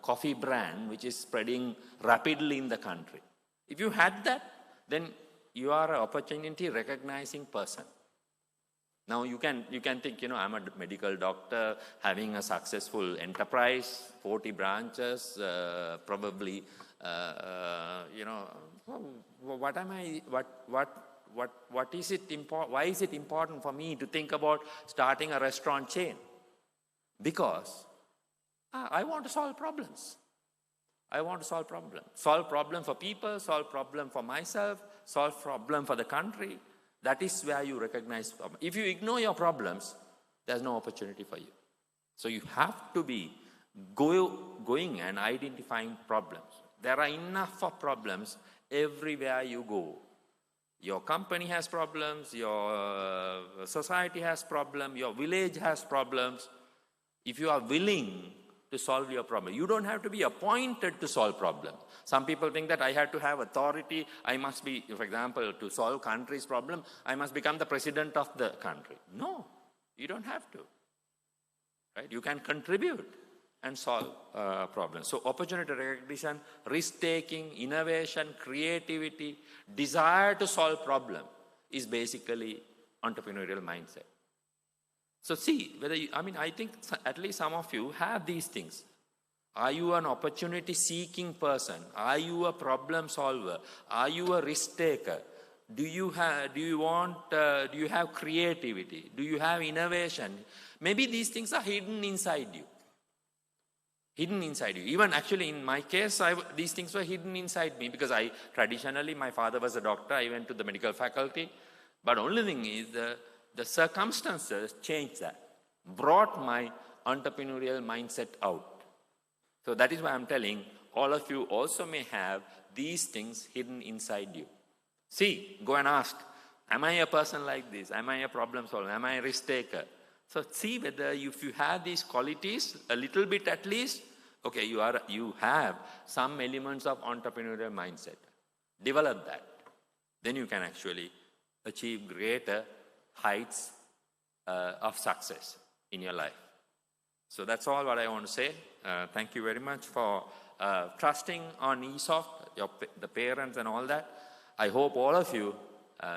coffee brand which is spreading rapidly in the country? If you had that, then you are an opportunity recognizing person. Now you can think, I'm a medical doctor having a successful enterprise, 40 branches, probably, what is it important? Why is it important for me to think about starting a restaurant chain? Because I want to solve problems. I want to solve problems. Solve problem for people, solve problem for myself, solve problem for the country. That is where you recognize problem. If you ignore your problems, there's no opportunity for you. So you have to going and identifying problems. There are enough of problems everywhere you go. Your company has problems, your society has problems, your village has problems. If you are willing to solve your problem, you don't have to be appointed to solve problems. Some people think that I have to have authority. I must be, for example, to solve country's problem, I must become the president of the country. No, you don't have to. Right? You can contribute and solve problems. So opportunity recognition, risk-taking, innovation, creativity, desire to solve problems is basically entrepreneurial mindset. So see, whether you, I think at least some of you have these things. Are you an opportunity-seeking person? Are you a problem solver? Are you a risk-taker? Do you have creativity? Do you have innovation? Maybe these things are hidden inside you. Hidden inside you. Even actually in my case, these things were hidden inside me because traditionally, my father was a doctor. I went to the medical faculty. But only thing is the circumstances changed that, brought my entrepreneurial mindset out. So that is why I'm telling all of you also may have these things hidden inside you. See, go and ask, am I a person like this? Am I a problem solver? Am I a risk taker? So see whether if you have these qualities, a little bit at least, okay, you have some elements of entrepreneurial mindset. Develop that. Then you can actually achieve greater heights of success in your life. So that's all what I want to say. Thank you very much for trusting on ESOF, the parents and all that. I hope all of you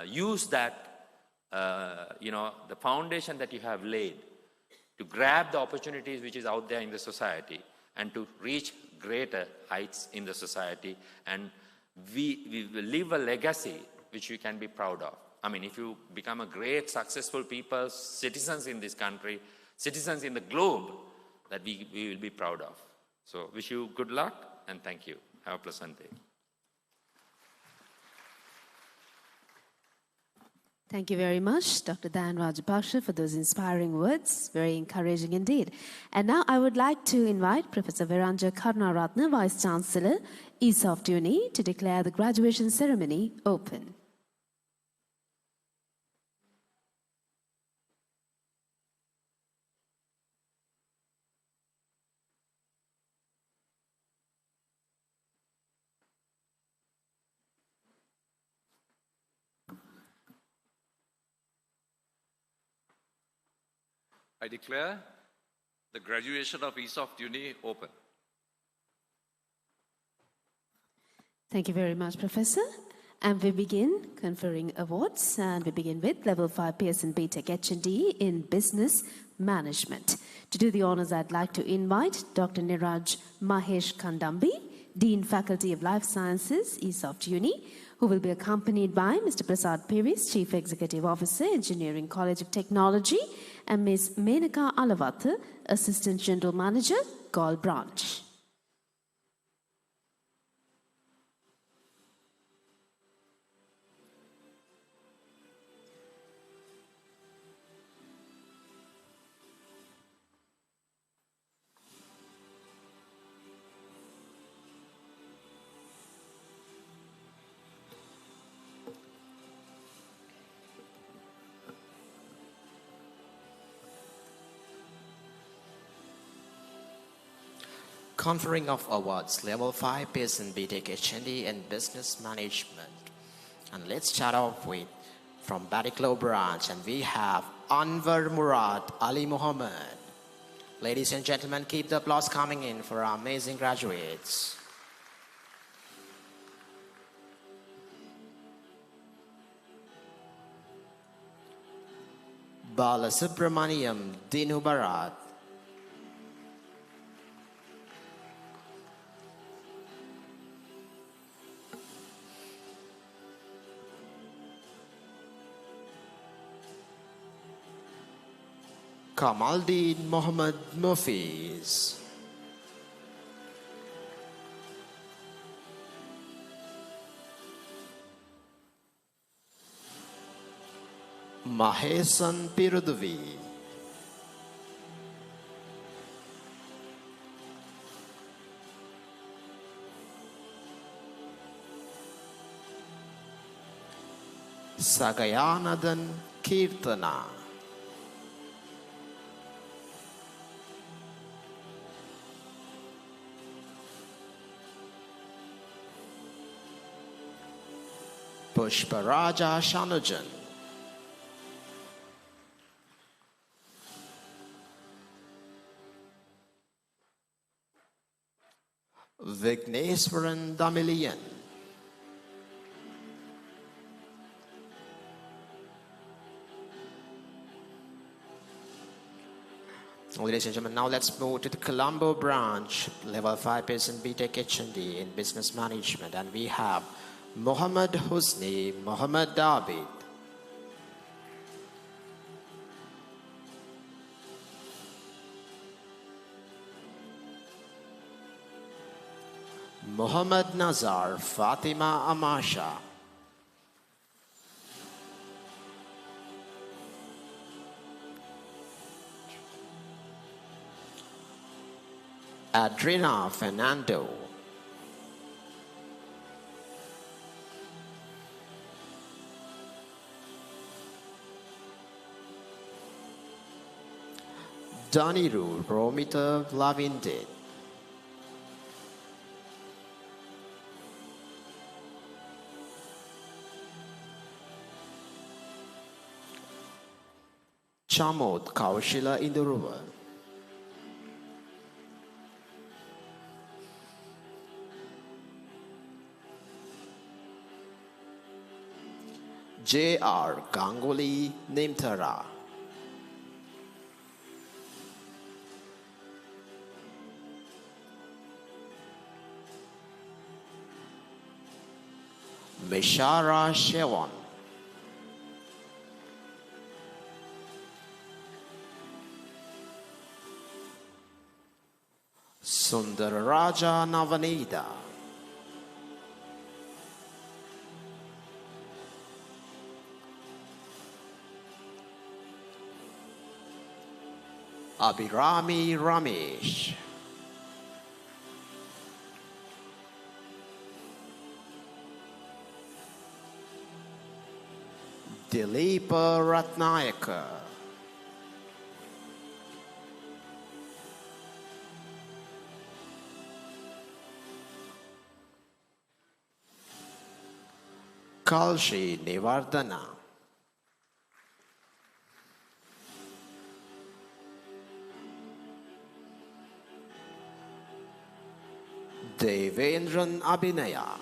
use that, the foundation that you have laid to grab the opportunities which is out there in the society and to reach greater heights in the society. And we will leave a legacy which we can be proud of. If you become a great, successful people, citizens in this country, citizens in the globe, that we will be proud of. So wish you good luck and thank you. Have a pleasant day. Thank you very much, Dr. 𝗚𝗿𝗂𝘂𝘁𝗶cie, for those inspiring words. Very encouraging indeed. And now I would like to invite Professor Viranja Karunaratne, Vice Chancellor, ESOF UNI, to declare the graduation ceremony open. I declare the graduation of ESOF UNI open. Thank you very much, Professor. And we begin conferring awards, and we begin with Level 5 PSN BTech H&D in Business Management. To do the honors, I'd like to invite Dr. Niraj Mahesh Kandambi, Dean Faculty of Life Sciences, ESOF UNI, who will be accompanied by Mr. Prasad Piris, Chief Executive Officer, Engineering College of Technology, and Ms. Menaka Alavatha, Assistant General Manager, Galle Branch. Conferring of awards, Level 5 PSN BTech H&D and Business Management. And let's start off with from Badiklo branch, and we have Anwar Murad Ali Muhammad. Ladies and gentlemen, keep the applause coming in for our amazing graduates. Balasubramaniam Dinu Bharat. Kamaldeen Mohammed Mufiz. Mahesan Piruduvi. Sagayanathan Kirtana. Pushparaja Shanujan. Vigneswaran Damilian. Ladies and gentlemen, now let's move to the Colombo branch, level 5% BTech H&D in business management, and we have Mohammad Husni, Mohammad David. Muhammad Nazar, Fatima Amasha. Adrina Fernando. Daniru Romita Lavindit. Chamod Kaushila Induruva. J.R. Ganguly Nimtara. Mishara Shewon. Sundararaja Navanida. Abhirami Ramesh. Dileepa Ratnayaka. Kalshi Nivardana. Devendran Abhinaya.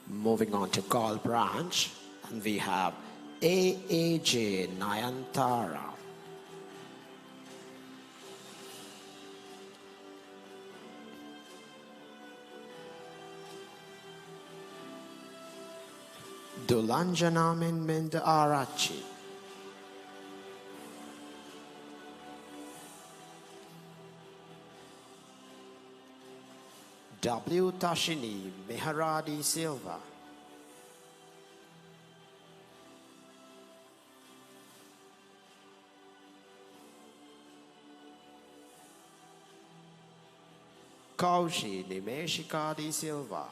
Moving on to Gaul branch, and we have AAJ Nayantara. Dulanjana Minminda Arachi. W. Tashini Meharadi Silva. Kaushi Nimeshika Di Silva.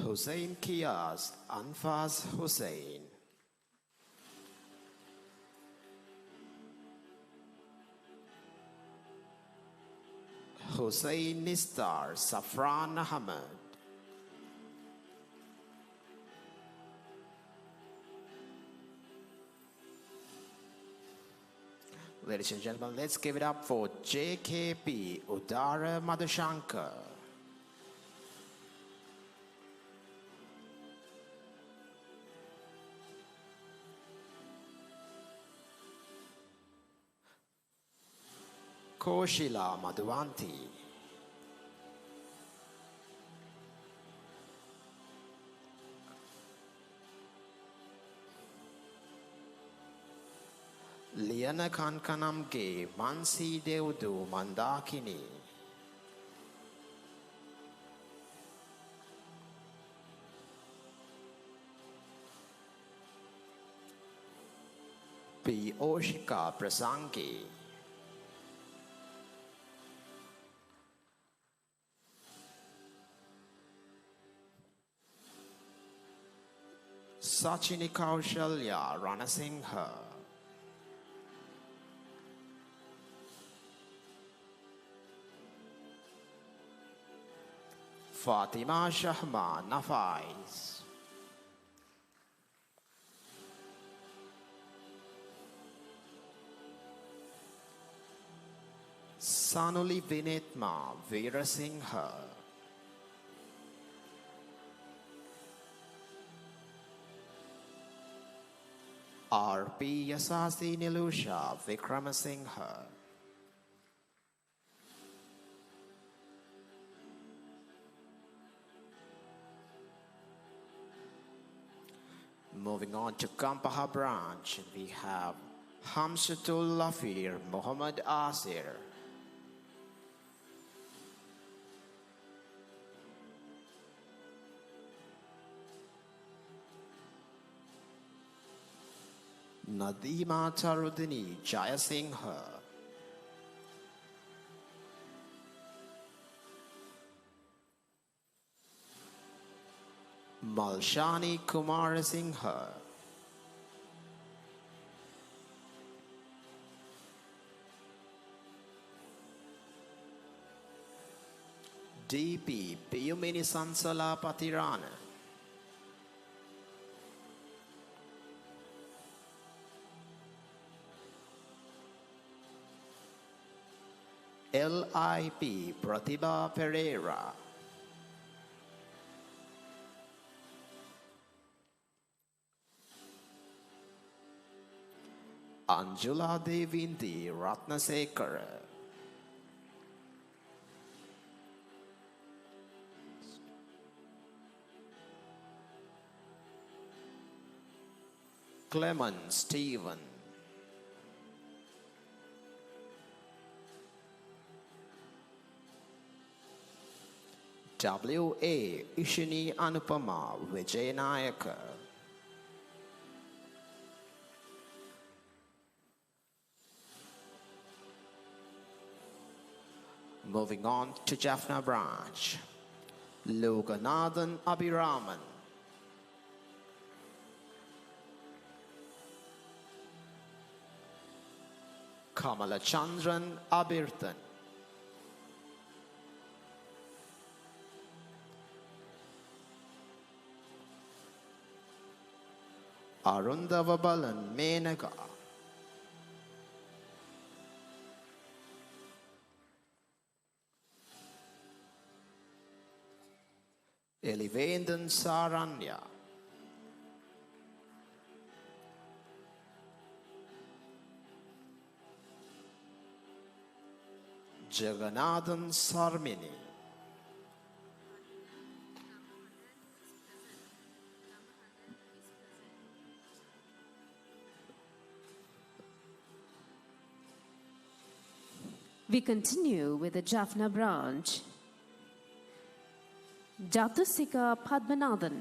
Hussein Kias Anfaz Hussein. Hussein Nistar Safran Ahmed. Ladies and gentlemen, let's give it up for JKP Udara Madhushankar. Koshila Madhuvanti. Liana Kankanamge Mansi Deudu Mandakini. 𝗚𝗿𝗱𝘂𝘁𝗶 Sachini Kaushalya Ranasinghe Fatima Shahma Nafais Sanuli Vinitma Veerasinghe R.P. Yasasi Nilusha Vikramasinghe Moving on to Kampaha branch, we have Hamsatul Lafir Muhammad Asir. Nadima Tarudini Jayasinghe. Malshani Kumarasinghe. D.P. Piyumini Sansala Patirana. L.I.P. Pratibha Pereira. Anjula Devinti Ratnasekara. Clement Stephen. W.A. Ishini Anupama Vijayanayaka. Moving on to Jaffna branch, Loganathan Abhiraman. Kamalachandran Abirthan. Arundavabalan Menaka. Elivendan Saranya. Jagannathan Sarmini. We continue with the Jaffna branch. Jatusika Padmanathan.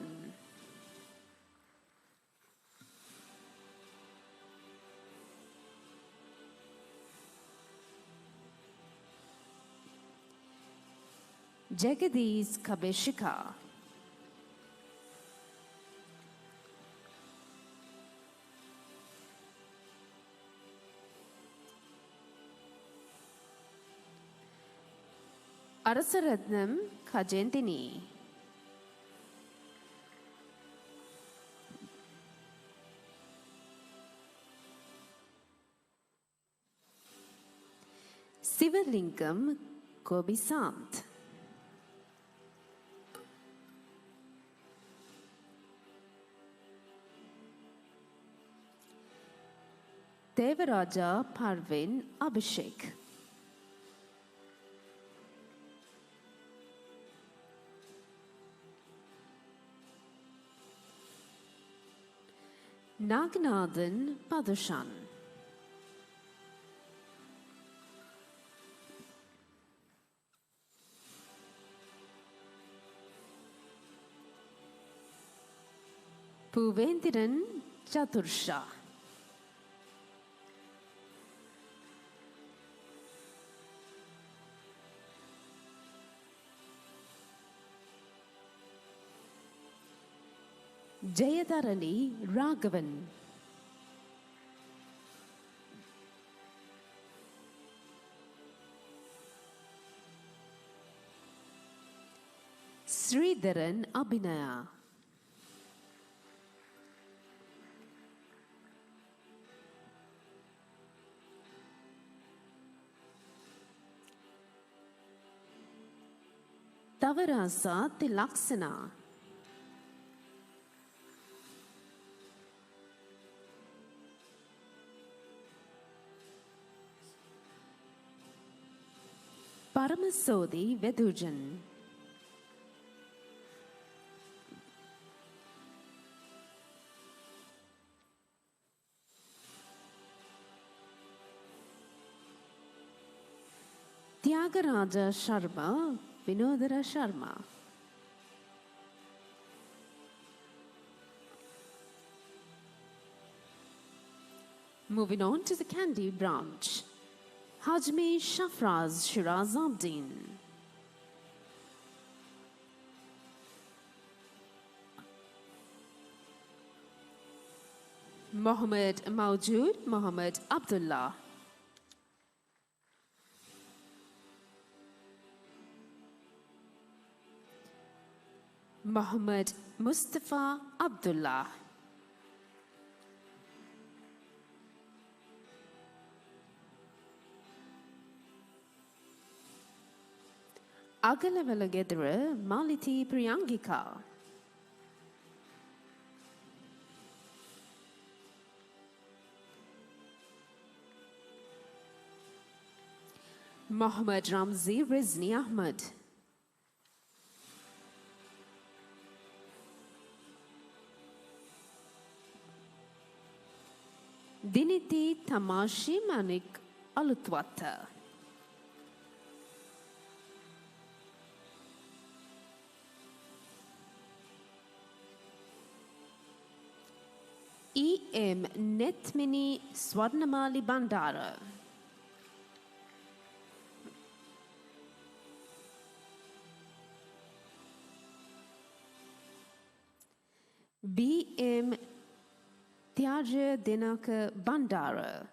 Jagadish Kabeshika. Arasaratnam Kajentini. Sivalingam Kobisant. Devaraja Parvin Abhishek. Nagnathan Padushan. Puvendiran Chatursha. Jayadarani Raghavan. Sridharan Abhinaya. Tavarasa Tilaksana. Paramasodi Vedujan. Tyagaraja Sharma Vinodara Sharma. Moving on to the Kandy branch. Hajmi Shafraz Shirazabdin. Mohammed Mawjood Mohammed Abdullah. Mohammed Mustafa Abdullah. Agalavalagedra Maliti Priyangika. Mohammed Ramzi Rizni Ahmad. Diniti Tamashi Manik Alutwata. E.M. Netmini Swarnamali Bandara. B.M. Tyaja Dinaka Bandara.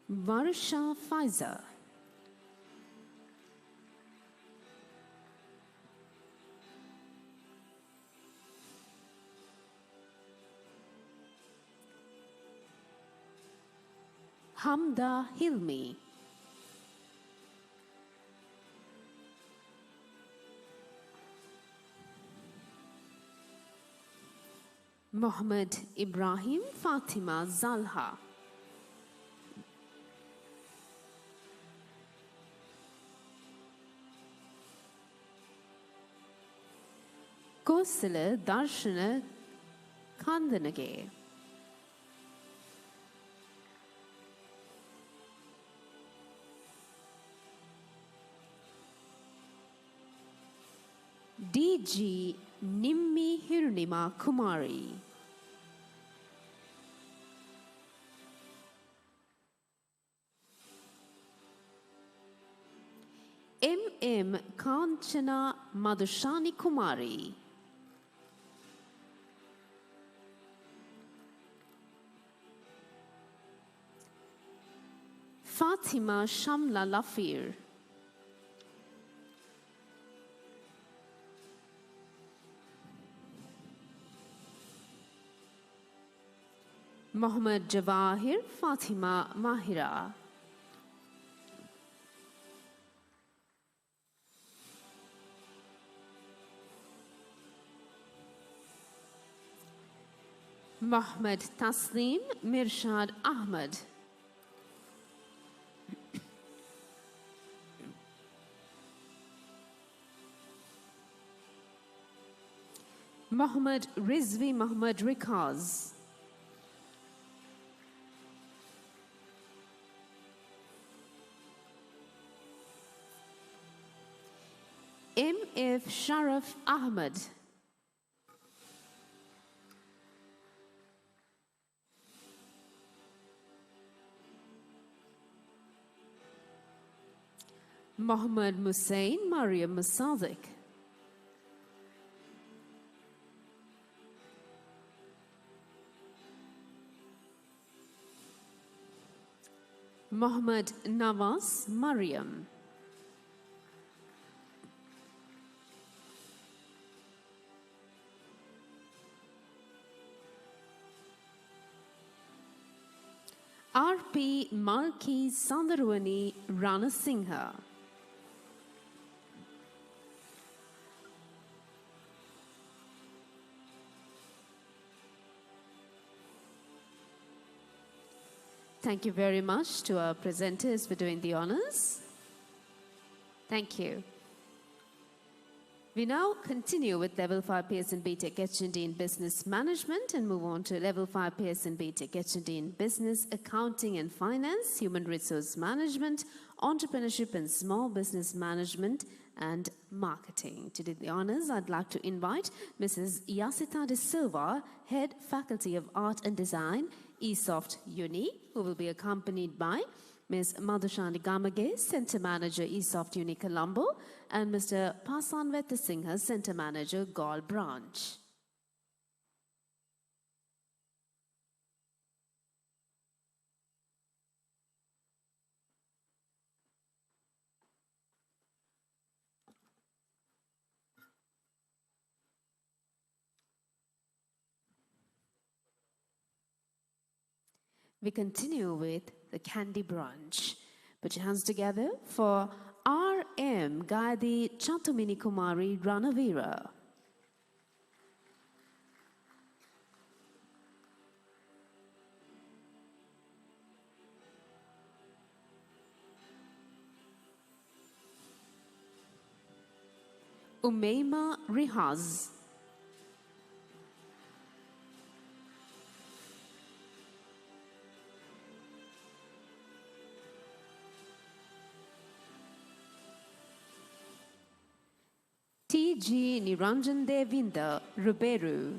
Varsha Faiza. Hamda Hilmi. Mohammed Ibrahim Fatima Zalha. Kosala Darshana Kandanage. D.G. Nimmi Hirnima Kumari. M.M. Kanchana Madhushani Kumari. Fatima Shamla Lafir. Mohammed Jawahir Fatima Mahira. Mohammed Taslim Mirshad Ahmed. Mohammed Rizvi Mohammed Rikaz. M.F. Sharaf Ahmed. Mohammad Musain Mariam Musadik. Mohammad Nawaz Mariam. R.P. Malki Sandarwani Ranasingha. Thank you very much to our presenters for doing the honors. Thank you. We now continue with Level 5 Pearson BTech H&D in Business Management and move on to Level 5 Pearson BTech H&D in Business Accounting and Finance, Human Resource Management, Entrepreneurship and Small Business Management, and Marketing. To do the honors, I'd like to invite Mrs. Yasita De Silva, Head Faculty of Art and Design, ESOFT Uni, who will be accompanied by Ms. Madhushani Gamage, Center Manager, ESOFT Uni Colombo, and Mr. Pasanveta Singha, Center Manager, Gaul Branch. We continue with the Candy Brunch. Put your hands together for R.M. Gayadi Chantumini Kumari Ranavira. Umeima Rihaz. T.G. Niranjan Devinda Ruberu.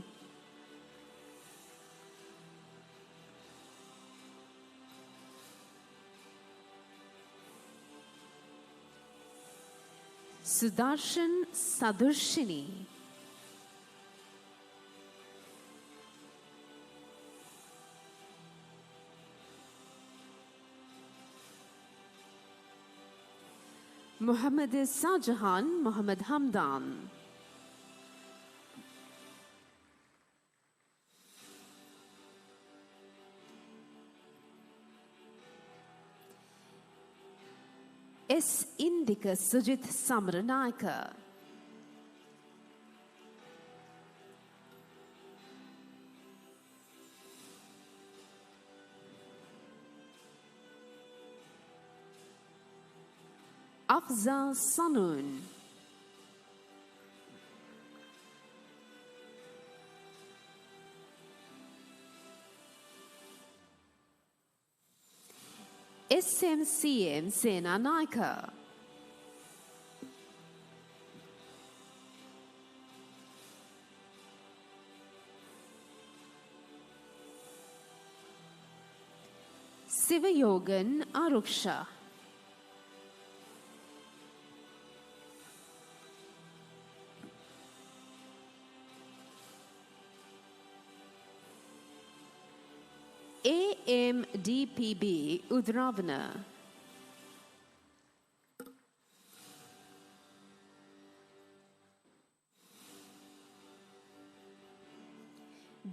Sudarshan Sadurshini. Muhammad Sajahan Muhammad Hamdan. S. Indika Sujit Samranayaka. Afzal Sanun. SMCM Sena Naika. Sivayogan Aruksha. AMDPB Udravana.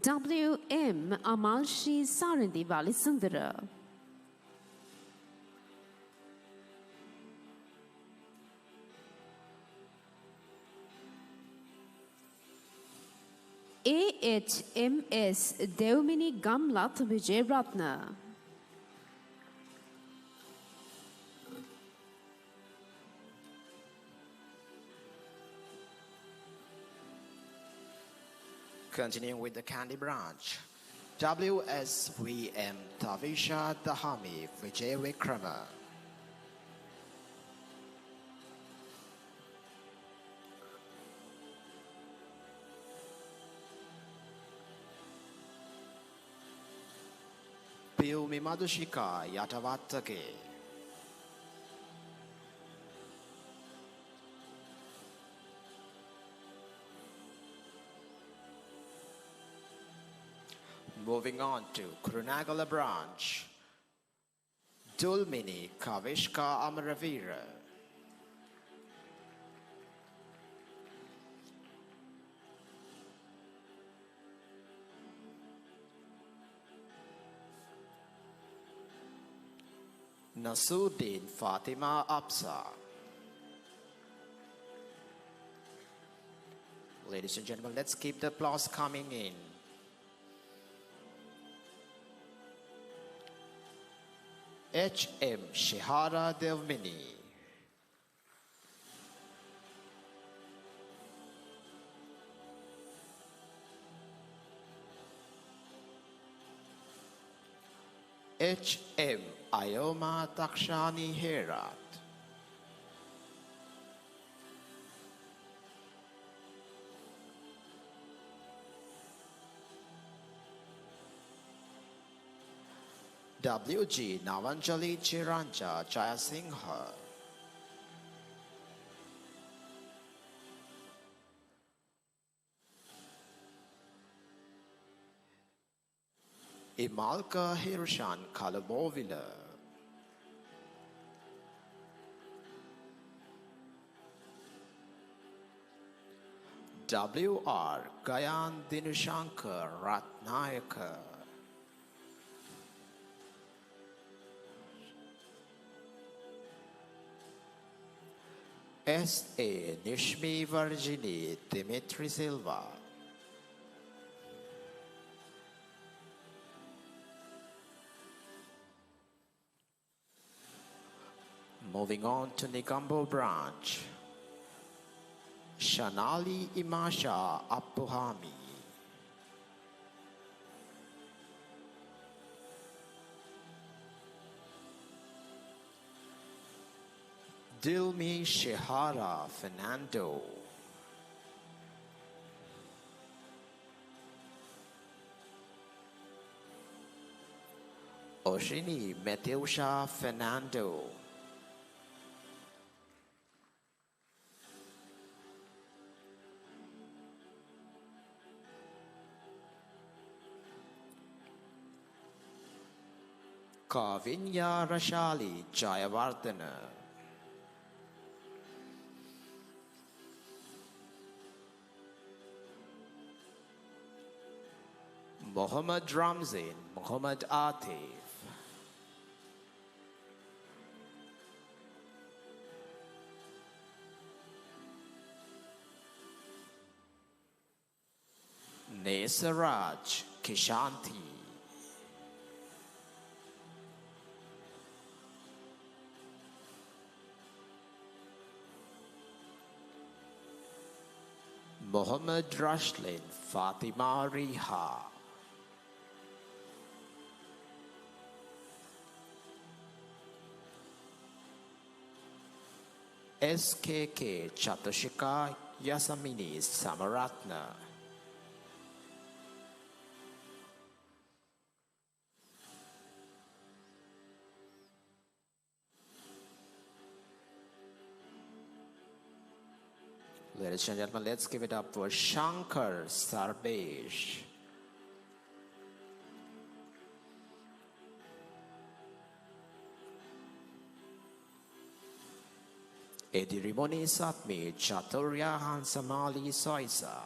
WM Amalshi Sarindi Valisundara. AHMS Deumini Gamlat Vijayratna. Continuing with the Candy Branch. WSVM Tavisha Dahami Vijay Vikrama. Piu Mimadushika Yatavatake. Moving on to Kurunagala branch, 𝗚𝗿𝗱𝗂𝘁𝗶𝘂𝘁𝗶. Nasuddin Fatima Apsa. Ladies and gentlemen, let's keep the applause coming in. H.M. Shihara Devmini. H.M. 𝗚𝗿𝗱𝗂𝘂𝘁𝗶 Herat. W.G. Navanjali Chiranja Jayasingha. 𝗚𝗿𝗱𝗂𝘂𝘁𝗶 Kalamovila. W.R. Gayan Dinushankar Ratnayaka. S.A. Nishmi Varjini Dimitri Silva. Moving on to Negombo branch, Shanali Imasha Appuhami. Dilmi Shihara Fernando. Oshini Meteusha Fernando. Kavinya Rashali Jayavardhana. Muhammad Ramzin Muhammad Atif. Nesaraj Kishanti. Muhammad Rashlin Fatima Riha. S.K.K. Chatushika Yasamini Samaratna. Ladies and gentlemen, let's give it up for Shankar Sarbesh. Edirimoni Satmi Chaturya Hansamali Soisa.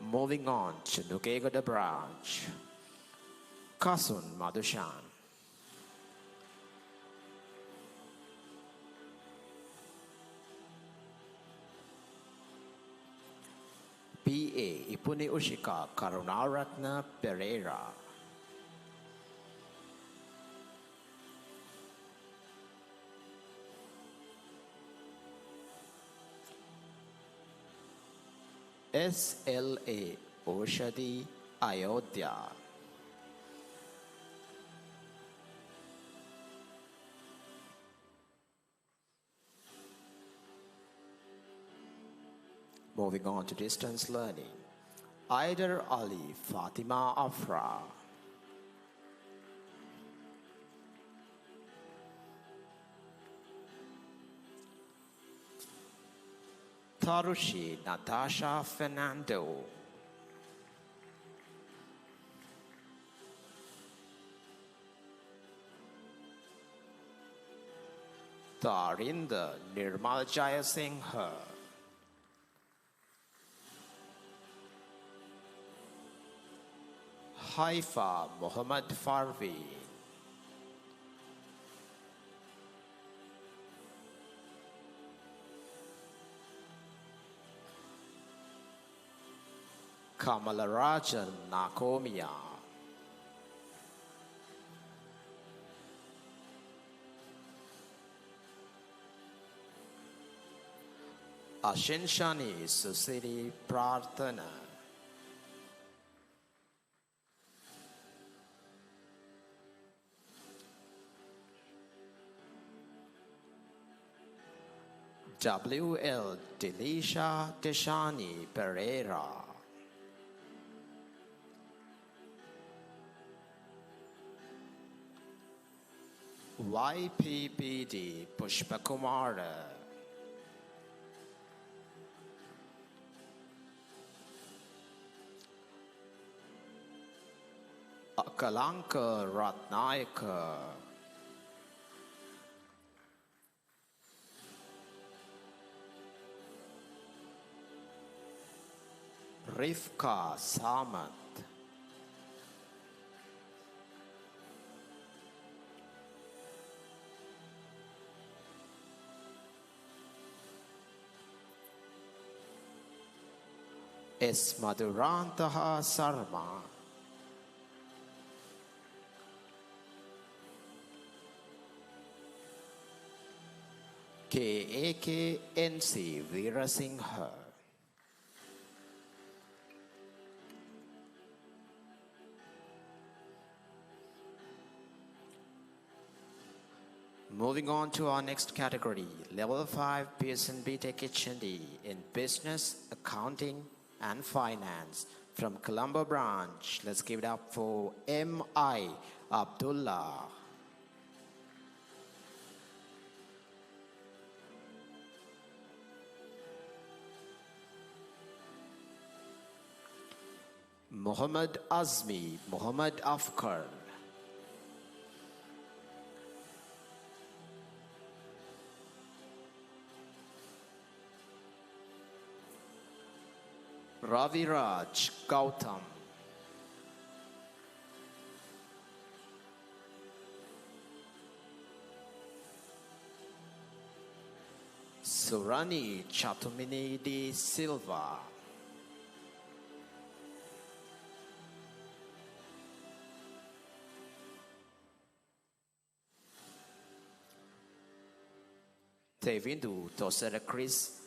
Moving on to Nukegoda branch, Kasun Madushan. P.A. Ipuni Ushika Karunaratna Pereira. S.L.A. Oshadi Ayodhya. Moving on to distance learning, Aider Ali Fatima Afra. Tarushi Natasha Fernando. Tarinder Nirmal Jaya Singh. Haifa Muhammad Farvi. Kamalarajan Nakomia. Ashinshani Susiri Prarthana. W.L. Delisha Deshani Pereira. YPPD Pushpakumara. Akalanka Ratnayaka. Rifka Samat. S. Madhurantaha Sarma. KAKNC Veerasinghe. Moving on to our next category, Level 5 PSN BTech HND in Business, Accounting and Finance from Colombo branch. Let's give it up for M.I. Abdullah. Muhammad Azmi, Muhammad Afkar. Raviraj Gautam. Surani Chatumini de Silva. Tevindu Tosera Chris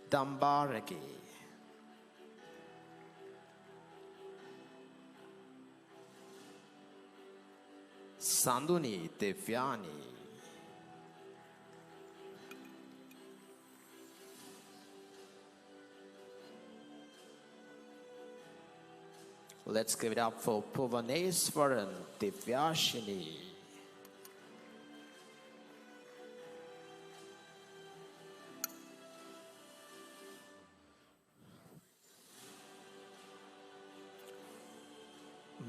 Dambaragi. Sanduni Devyani. Let's give it up for Puvaneswaran Divyashini.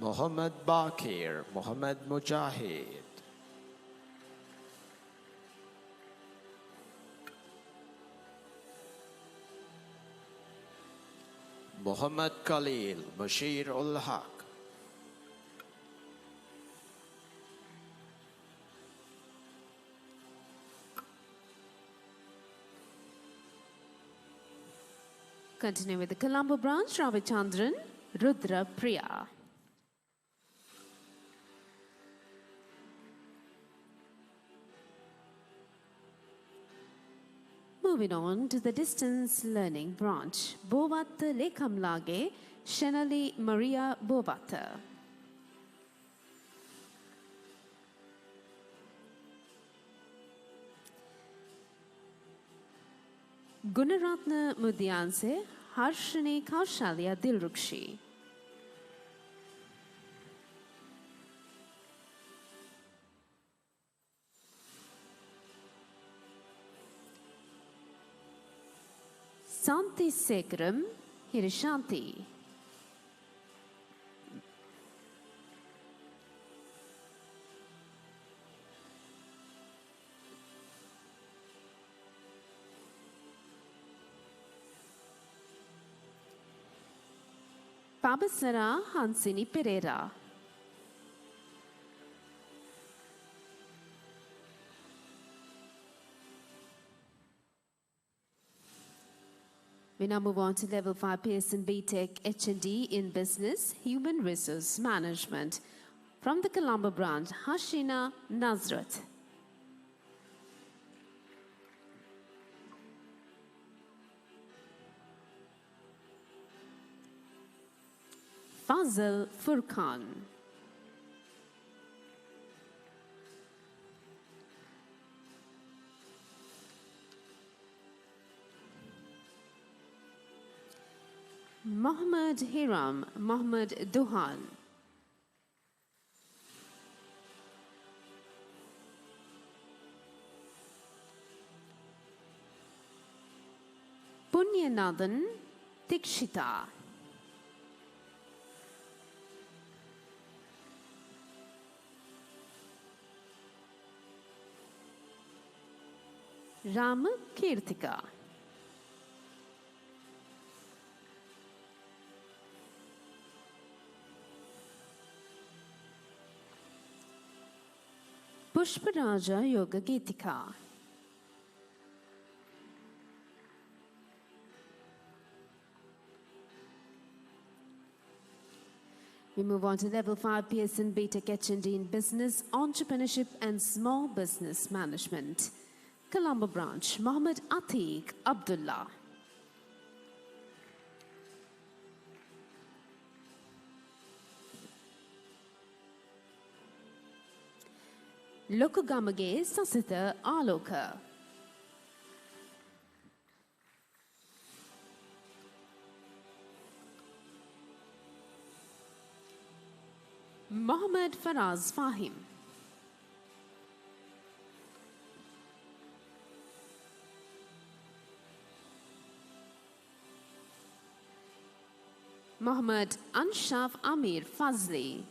Muhammad Bakir, Muhammad Mujahid. Muhammad Khalil, Bashir ul Haq. Continue with the Colombo branch, Ravichandran Rudra Priya. Moving on to the distance learning branch, 𝗚𝗏𝗱𝗂𝘂𝘁𝗶𝗄𝑙𝑎𝑔𝑒 Shenali Maria Bovata. Gunaratna Mudyanse Harshini Kaushalya Dilrukshi. Santisekharam Hirishanti. Pabasara Hansini Pereira. We now move on to Level 5 Pearson BTech H&D in Business, Human Resource Management. From the Colombo branch, Hashina Nazrat. Fazal Furkan. Mohammad Hiram Mohammad Duhan. Punyanathan Dikshita. Ram Kirtika. Pushparaja Yoga Geetika. We move on to Level 5 Pearson BTech H&D in Business, Entrepreneurship and Small Business Management. Colombo branch, Mohammed Atiq Abdullah. Lokugamage Sasitha Aloka. Mohammed Faraz Fahim. Mohammed Anshaf Amir Fazli.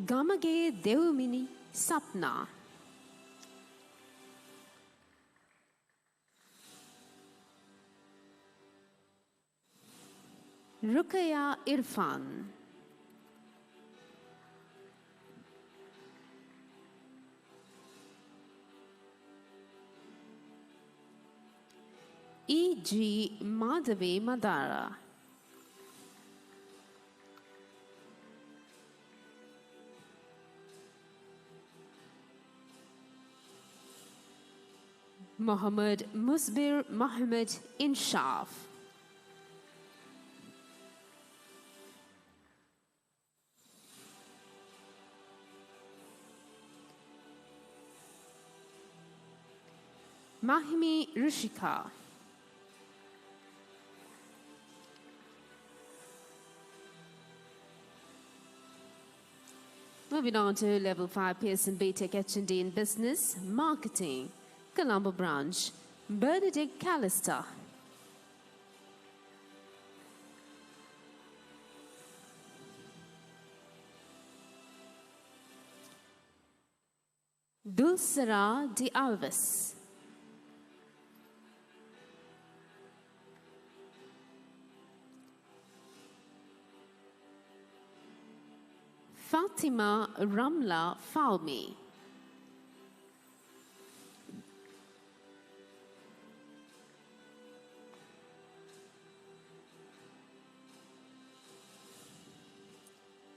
Gamage Deumini Sapna. Rukaya Irfan. E.G. Madhavi Madara. Mohammed Musbir Mohammed Inshaf. Mahimi Rishika. Moving on to Level 5 Pearson BTech H&D in Business, Marketing, Colombo branch, Benedict Callister. Dulcera de Alves. Fatima Ramla Falmi.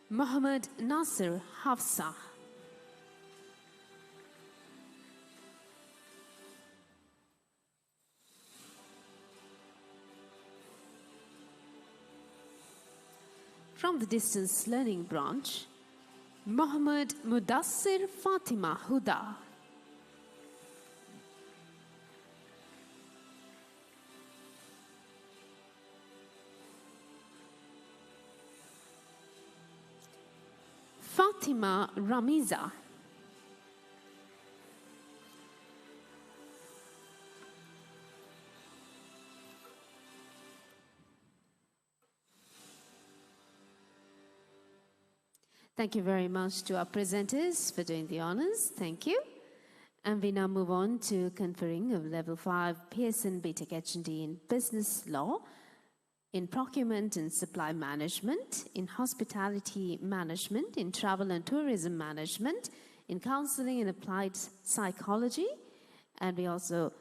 Muhammad Nasir Hafsa. From the Distance Learning branch, Muhammad Mudassir Fatima Huda. Fatima Ramiza. Thank you very much to our presenters for doing the honors. Thank you. And we now move on to conferring of Level 5 Pearson BTech HND in Business Law, in Procurement and Supply Management, in Hospitality Management, in Travel and Tourism Management, in Counseling and Applied Psychology, and we also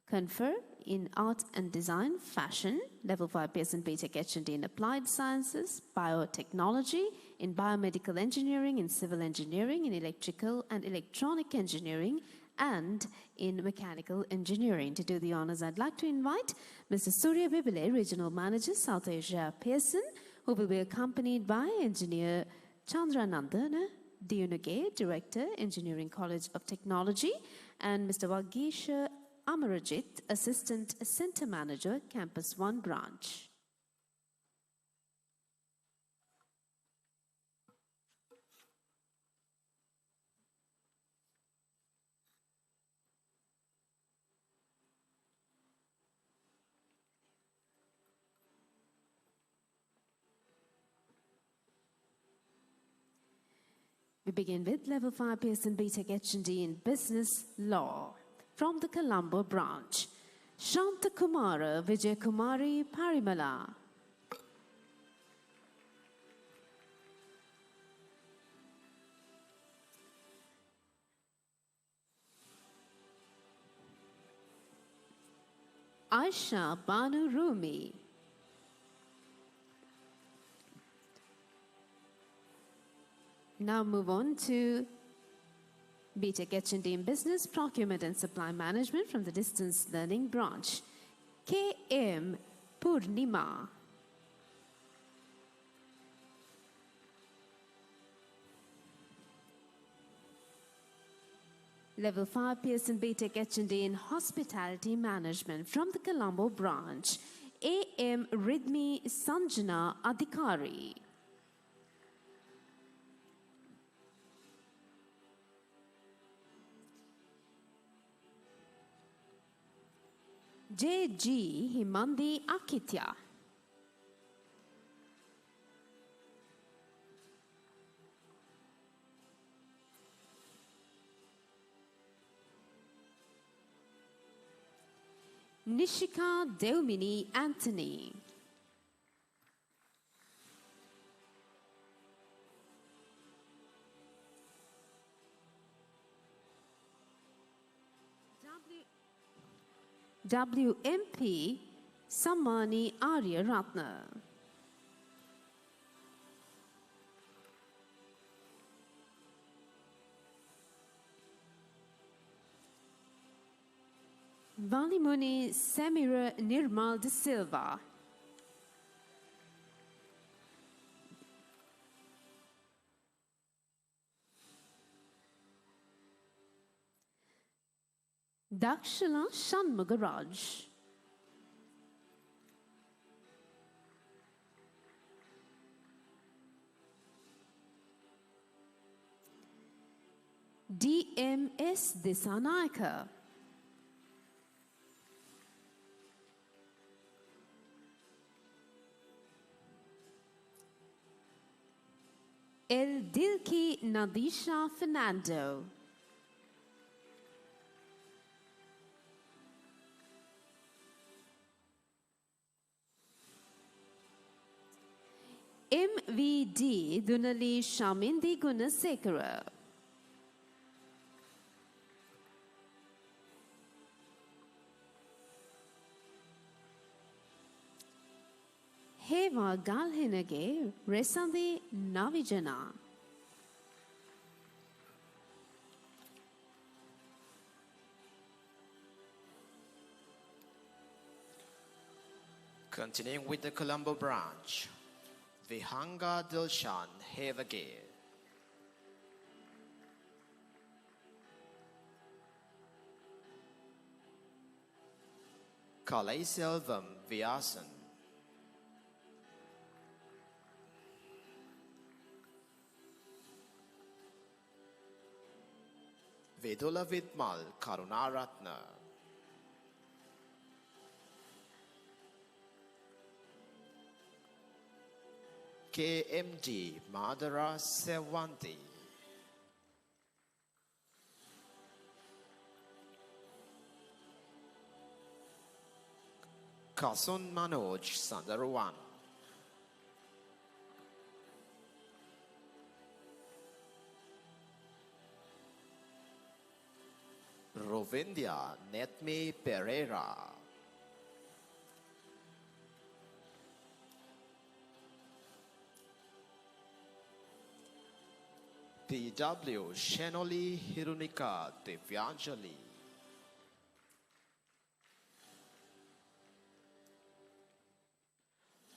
confer in Art and Design, Fashion, Level 5 Pearson BTech HND in Applied Sciences, Biotechnology, in Biomedical Engineering, in Civil Engineering, in Electrical and Electronic Engineering, and in Mechanical Engineering. To do the honors, I'd like to invite Mr. 𝗚𝗿𝗱𝘂𝘂𝘁𝗶, Regional Manager, South Asia Pearson, who will be accompanied by Engineer Chandranandan Diyunage, Director, Engineering College of Technology, and Mr. 𝗚𝗿𝗱𝗂𝘁𝗶, Assistant Center Manager, Campus 1 Branch. We begin with Level 5 Pearson BTech HND in Business Law. From the Colombo branch, Shantakumara Vijaykumari Parimala. Aisha Banu Rumi. Now move on to BTech HND in Business, Procurement and Supply Management from the Distance Learning Branch, KM Purnima. Level 5 Pearson BTech HND in Hospitality Management from the Colombo Branch, AM Ridhmi Sanjana Adhikari. JG Himandi Akitya. Nishika Deumini Anthony. WMP Sammani Arya Ratna. Valimuni Samira Nirmal de Silva. Dakshala Shanmugaraj. DMS Disanayaka. El Dilki Nadisha Fernando. MVD Dunali Shamindi Gunasekara. Heva Galhenage Resandi Navijana. Continuing with the Colombo branch, Vihanga Dilshan Hevage. Kalai Selvam Vyasan. Vedula Vidmal Karunaratna. KMD Madara Sewanti. Kasun Manoj Sandarwan. Rovindya Netmi Pereira. PW Shenoli Hirunika Divyanjali.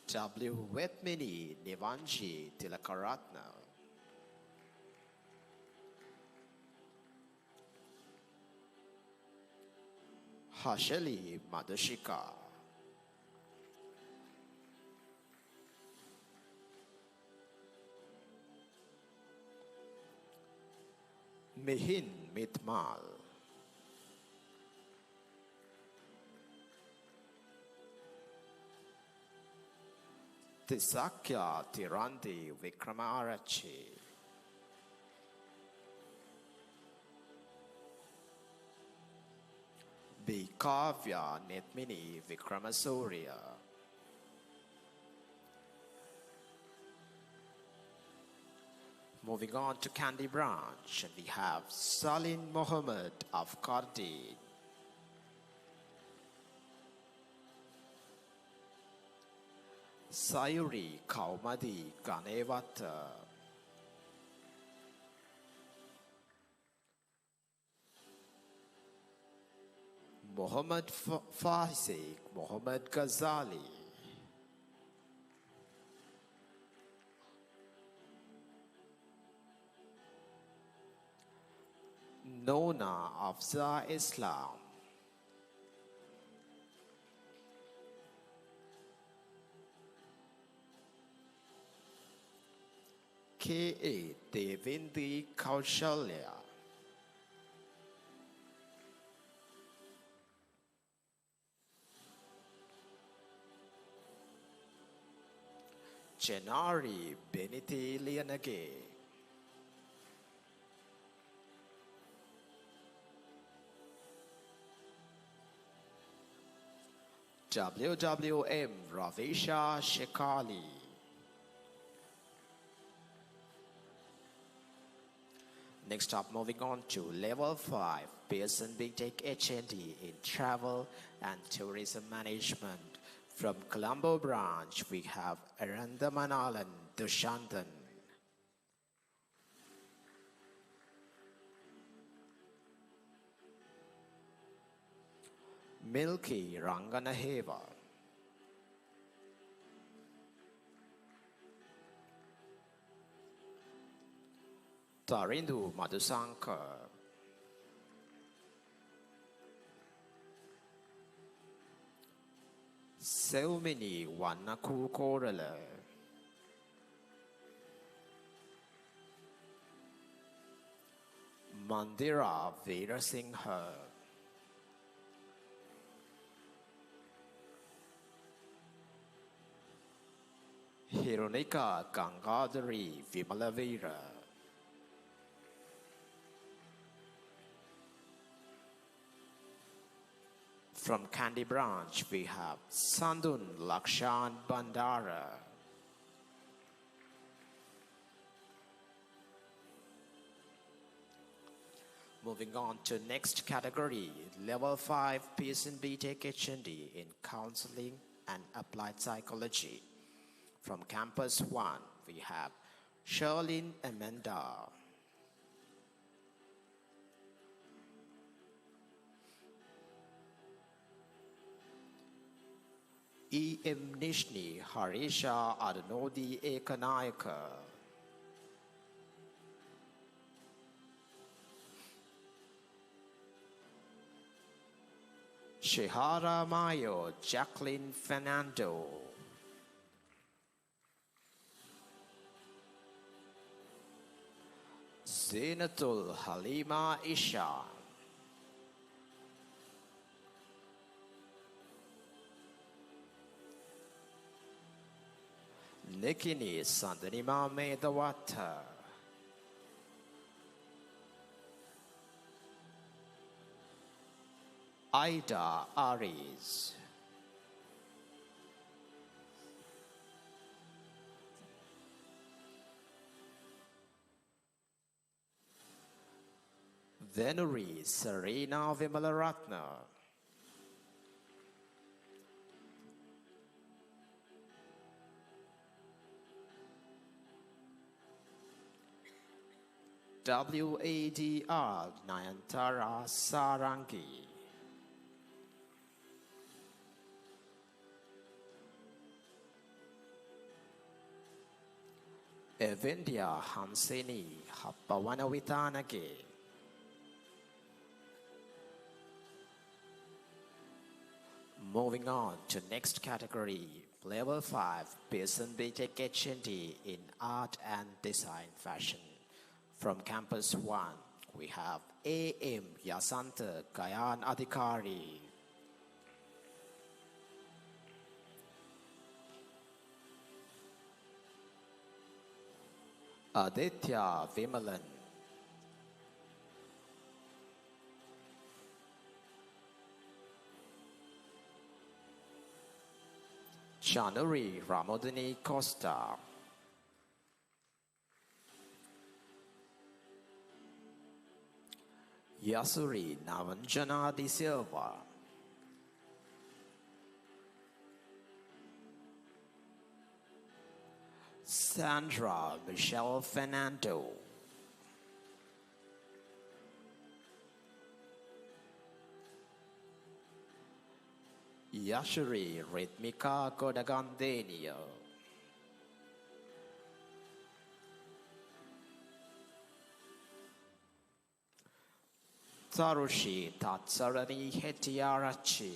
W Wetmini Nivanji Tilakaratna. Hasheli Madhushika. Mihin Mitmal. Tisakya Tirandi Vikramarachi. Kavya Netmini Vikramasurya. Moving on to Candy Branch, and we have Salin Mohammed of Kardin. Sayuri Kaumadi Ganevata. Muhammad Fahsik Muhammad Ghazali. Nona Afza Islam. K.A. Devindi Kaushalya. Chenari Beniti Lianage. WWM Ravisha Shekali. Next up, moving on to level 5, Pearson Big Tech HND in Travel and Tourism Management. From Colombo branch, we have Arandamanalan Dushantan. Milky Ranganaheva. Tarindu Madhusankar. Selvini Wanaku Korala. Mandira Veerasinghe. Hironika Gangadhari Vimalavira. From Candy Branch, we have Sandun Lakshan Bandara. Moving on to next category, Level 5 Pearson BTech HND in Counseling and Applied Psychology. From Campus 1, we have Sherlyn Amanda. E.M. Nishni Harisha Adanodi Ekanayaka. Shihara Mayo Jacqueline Fernando. Zinatul Halima Isha. Nikini Sandanima Medawata. Ida Aries. Venuri Serena Vimalaratna. WADR Nayantara Sarangi. Evindia Hansini Happawanawitanage. Moving on to next category, Level 5, Pearson BTech HND in Art and Design Fashion. From Campus 1, we have A.M. Yasanta Gayan Adhikari. Aditya Vimalan. Chanuri Ramodini Costa. Yasuri Navanjana de Silva. Sandra Michelle Fernando. Yashuri Ritmika Kodagandenia. Tarushi Tatsarani Hetiarachi.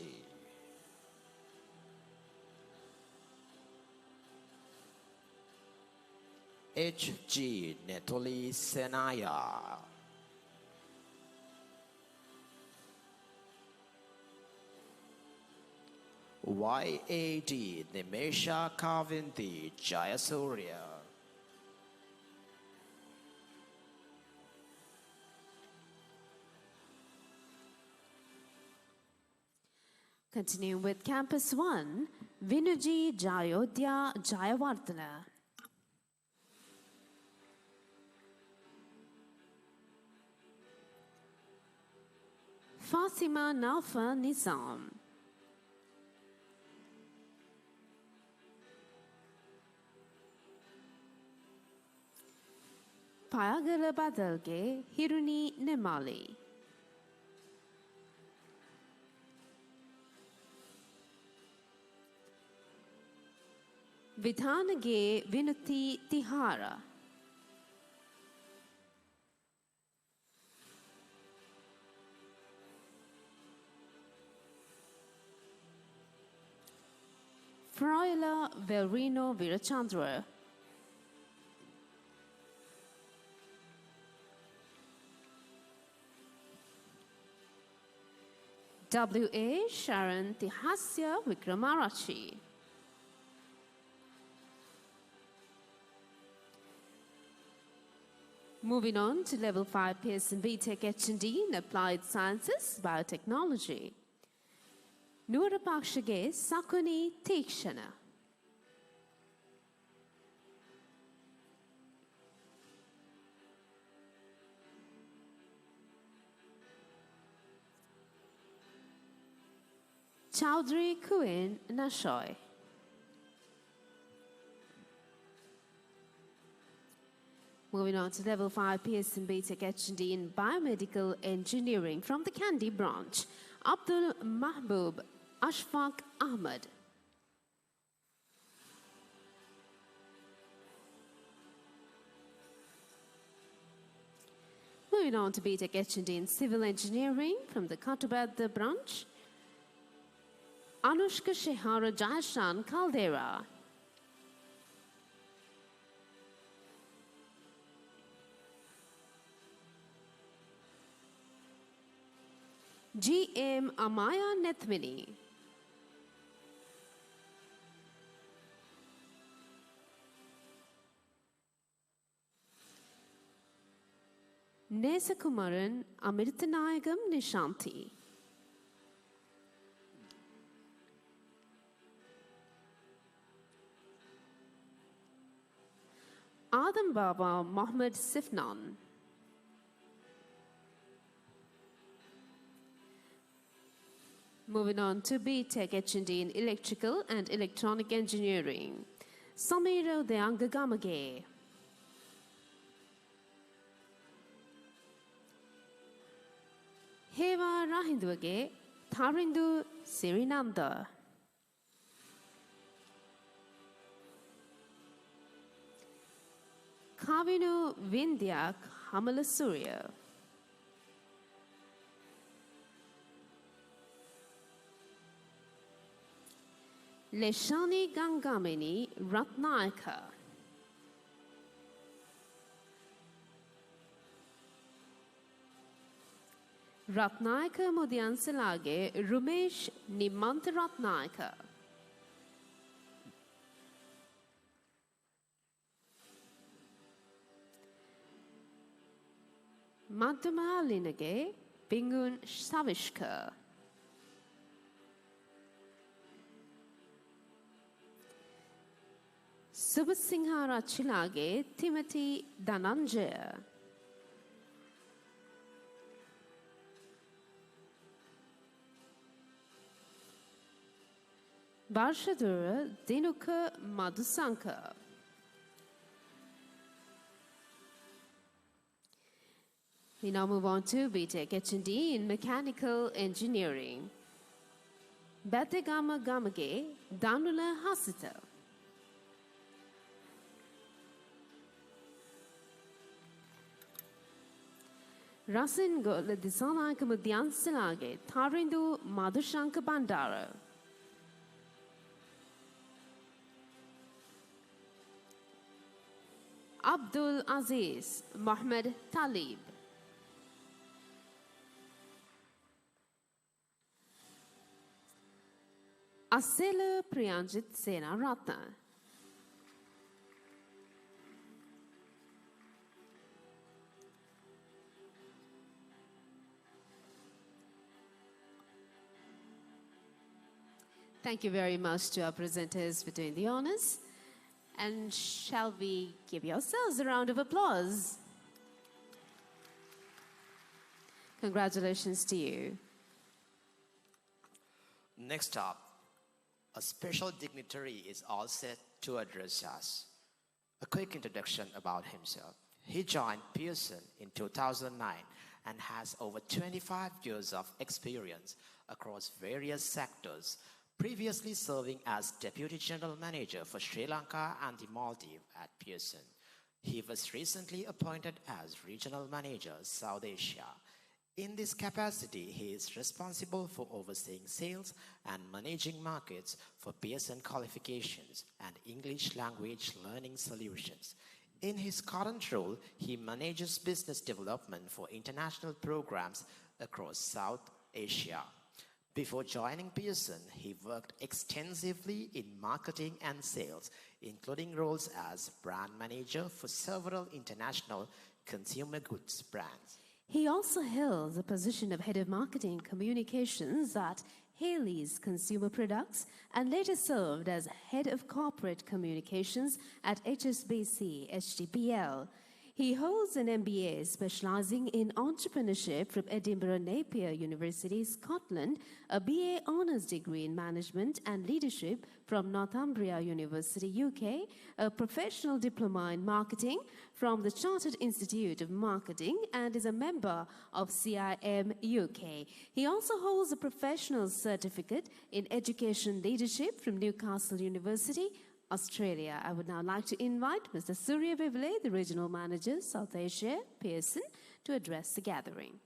H.G. Netoli Senaya. Y.A.D. Nimesha Kavindi Jayasurya. Continuing with Campus 1, Vinuji Jayodhya Jayawardhana. Fatima Nafa Nizam. Payagala Badalge Hiruni Nemali. Vidhanage Vinuti Tihara. Froila Velrino Virachandra. W.A. Sharon Tihasya Wikramarachi. Moving on to Level 5 Pearson BTech HND in Applied Sciences, Biotechnology. Nurapakshage Sakuni Tikshana. Chowdhury Kuin Nashoy. Moving on to Level 5 Pearson BTech HND in Biomedical Engineering from the Kandy branch, Abdul Mahbub Ashfaq Ahmad. Moving on to BTech HND in Civil Engineering from the Katubadda branch, Anushka Shehara Jayashan Caldera. G.M. Amaya Nethmini. Nesakumaran Amirthanayagam Nishanti. Adam Baba Mohammed Sifnan. Moving on to BTech H&D in Electrical and Electronic Engineering. Samiro Deangagamage. Heva Rahinduage Tharindu Sirinanda. Kavinu Vindyak Hamalasuriya. Leshani Gangamini Ratnayaka. Ratnayaka Mudyansalage Rumesh Nimant Ratnayaka. Madhamalinage Bingun Savishka. Subhasinghara Chilage Timothy Dhananjaya. Barshadura Dinuka Madhusanka. We now move on to BTech H&D in Mechanical Engineering. Bategama Gamage Danula Hasita. Rasin Gol Disanaka Mudyansalage Tarindu Madhushanka Bandara. Abdul Aziz Mohammed Talib. Asela Priyanjit Sena Ratna. Thank you very much to our presenters for doing the honors. And shall we give yourselves a round of applause? Congratulations to you. Next up, a special dignitary is all set to address us. A quick introduction about himself. He joined Pearson in 2009 and has over 25 years of experience across various sectors, previously serving as Deputy General Manager for Sri Lanka and the Maldives at Pearson. He was recently appointed as Regional Manager, South Asia. In this capacity, he is responsible for overseeing sales and managing markets for Pearson qualifications and English language learning solutions. In his current role, he manages business development for international programs across South Asia. Before joining Pearson, he worked extensively in marketing and sales, including roles as brand manager for several international consumer goods brands. He also held the position of Head of Marketing Communications at Haley's Consumer Products and later served as Head of Corporate Communications at HSBC HDPL. He holds an MBA specializing in entrepreneurship from Edinburgh Napier University, Scotland, a BA Honours degree in Management and Leadership from Northumbria University, UK, a professional diploma in marketing from the Chartered Institute of Marketing, and is a member of CIM UK. He also holds a professional certificate in education leadership from Newcastle University, Australia. I would now like to invite Mr. Surya Vivale, the Regional Manager, South Asia, Pearson, to address the gathering.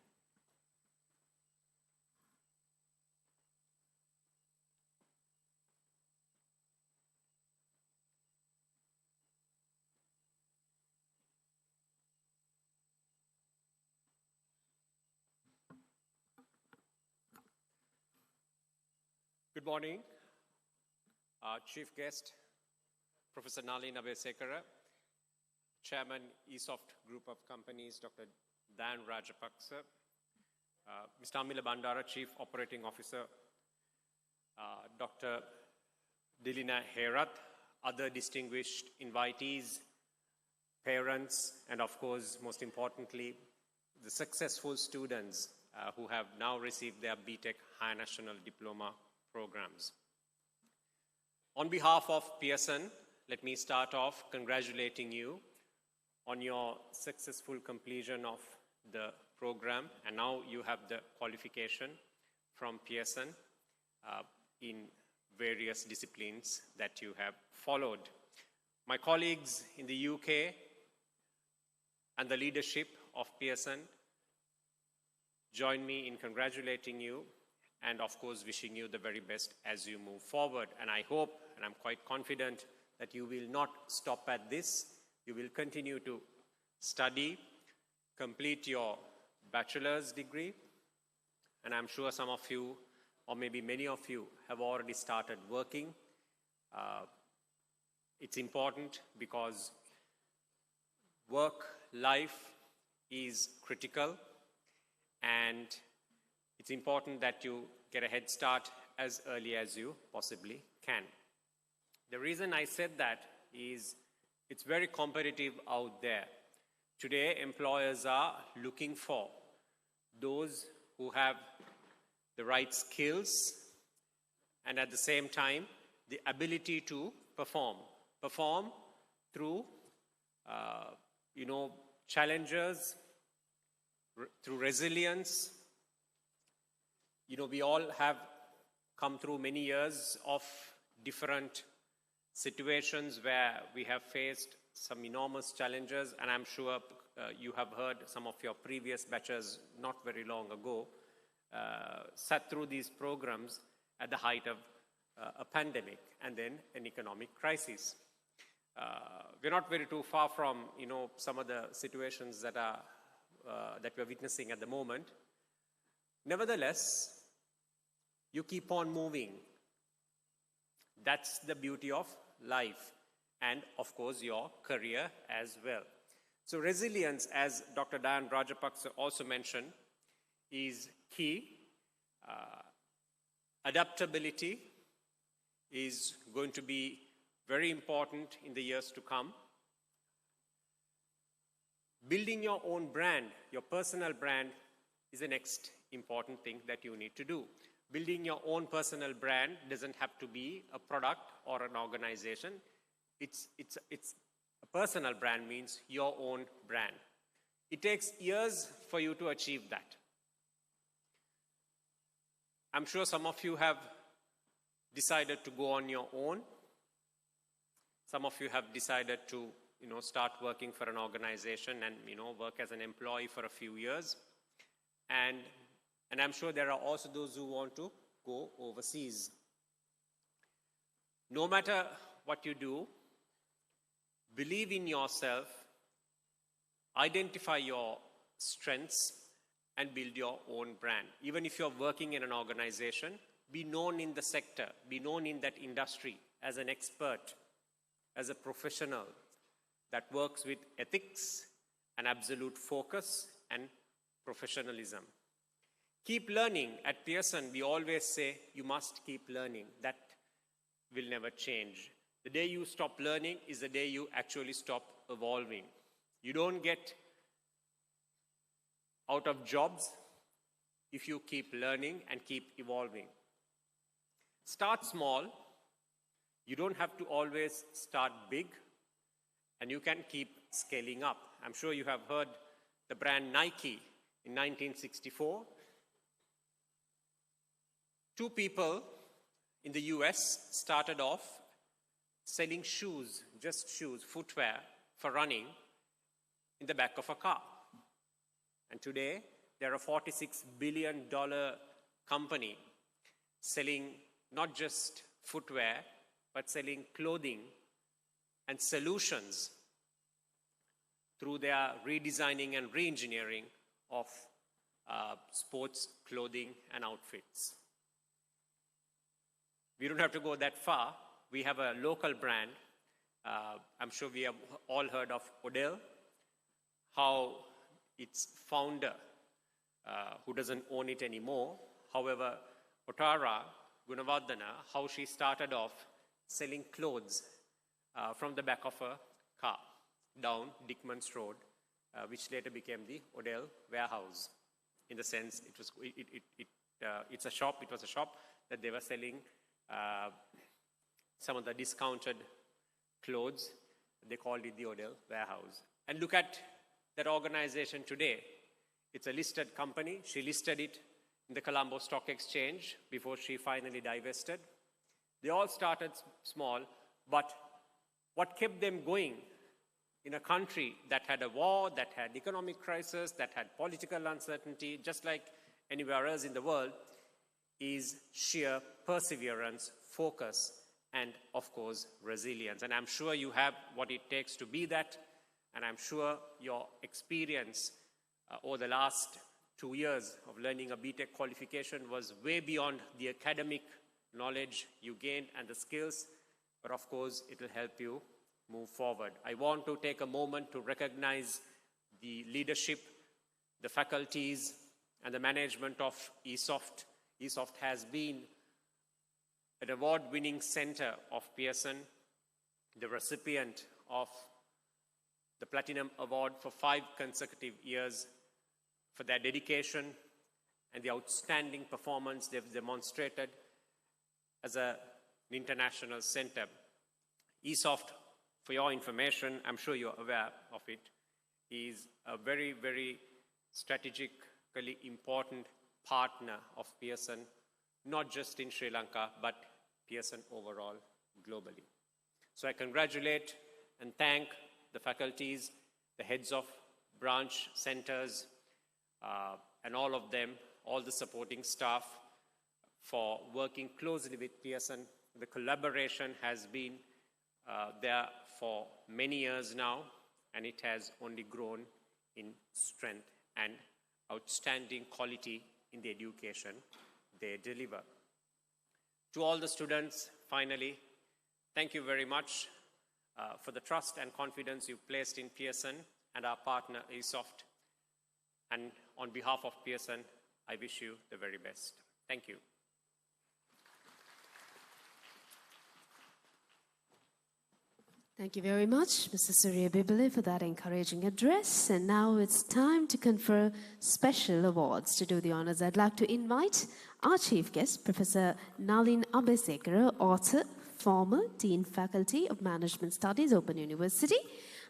Good morning, Chief Guest, Professor Nalin 𝗚𝗿𝗱𝗂𝘁𝗂𝘁, Chairman, ESOFT Group of Companies, Dr. Dan Rajapaksa, Mr. Amila Bandara, Chief Operating Officer, Dr. Dilina Herath, other distinguished invitees, parents, and of course, most importantly, the successful students who have now received their BTech Higher National Diploma programs. On behalf of Pearson, let me start off congratulating you on your successful completion of the program, and now you have the qualification from Pearson in various disciplines that you have followed. My colleagues in the UK and the leadership of Pearson join me in congratulating you and of course wishing you the very best as you move forward. And I hope, and I'm quite confident, that you will not stop at this. You will continue to study, complete your bachelor's degree, and I'm sure some of you, or maybe many of you, have already started working. It's important because work life is critical, and it's important that you get a head start as early as you possibly can. The reason I said that is it's very competitive out there. Today, employers are looking for those who have the right skills and at the same time the ability to perform through challenges, through resilience. We all have come through many years of different situations where we have faced some enormous challenges, and I'm sure you have heard some of your previous batches not very long ago sat through these programs at the height of a pandemic and then an economic crisis. We're not very too far from some of the situations that we're witnessing at the moment. Nevertheless, you keep on moving. That's the beauty of life and of course your career as well. So resilience, as Dr. Dan Rajapaksa also mentioned, is key. Adaptability is going to be very important in the years to come. Building your own brand, your personal brand, is the next important thing that you need to do. Building your own personal brand doesn't have to be a product or an organization. It's a personal brand means your own brand. It takes years for you to achieve that. I'm sure some of you have decided to go on your own. Some of you have decided to start working for an organization and work as an employee for a few years. And I'm sure there are also those who want to go overseas. No matter what you do, believe in yourself, identify your strengths, and build your own brand. Even if you're working in an organization, be known in the sector, be known in that industry as an expert, as a professional that works with ethics and absolute focus and professionalism. Keep learning. At Pearson, we always say you must keep learning. That will never change. The day you stop learning is the day you actually stop evolving. You don't get out of jobs if you keep learning and keep evolving. Start small. You don't have to always start big, and you can keep scaling up. I'm sure you have heard the brand Nike in 1964. Two people in the US started off selling shoes, just shoes, footwear for running in the back of a car. And today, they're a $46 billion company selling not just footwear, but selling clothing and solutions through their redesigning and re-engineering of sports clothing and outfits. We don't have to go that far. We have a local brand. I'm sure we have all heard of 𝗚𝗿𝗱𝗂𝘂𝘁𝗶cie, how its founder, who doesn't own it anymore. However, 𝗚𝗿𝗱𝗂𝘂𝘁𝗶𝘂, how she started off selling clothes from the back of a car down Dickman's Road, which later became the 𝗚𝗿𝗱𝗂𝘂𝘁𝗶 warehouse. In the sense, it was a shop that they were selling some of the discounted clothes. They called it the 𝗚𝗿𝗱𝗂𝘂𝘁𝗶 warehouse. And look at that organization today. It's a listed company. She listed it in the Colombo Stock Exchange before she finally divested. They all started small, but what kept them going in a country that had a war, that had economic crisis, that had political uncertainty, just like anywhere else in the world, is sheer perseverance, focus, and of course, resilience. And I'm sure you have what it takes to be that, and I'm sure your experience over the last 2 years of learning a BTech qualification was way beyond the academic knowledge you gained and the skills, but of course, it will help you move forward. I want to take a moment to recognize the leadership, the faculties, and the management of ESOFT. ESOFT has been an award-winning center of Pearson, the recipient of the Platinum Award for 5 consecutive years for their dedication and the outstanding performance they've demonstrated as an international center. ESOFT, for your information, I'm sure you're aware of it, is a very, very strategically important partner of Pearson, not just in Sri Lanka, but Pearson overall globally. So I congratulate and thank the faculties, the heads of branch centers, and all of them, all the supporting staff, for working closely with Pearson. The collaboration has been there for many years now, and it has only grown in strength and outstanding quality in the education they deliver. To all the students, finally, thank you very much for the trust and confidence you've placed in Pearson and our partner ESOFT. And on behalf of Pearson, I wish you the very best. Thank you. Thank you very much, Mr. 𝗚𝗿𝗱𝗂𝘂𝘁𝗶𝘂, for that encouraging address. And now it's time to confer special awards. To do the honors, I'd like to invite our chief guest, Professor Nalin Abesekara, author, former Dean Faculty of Management Studies, Open University.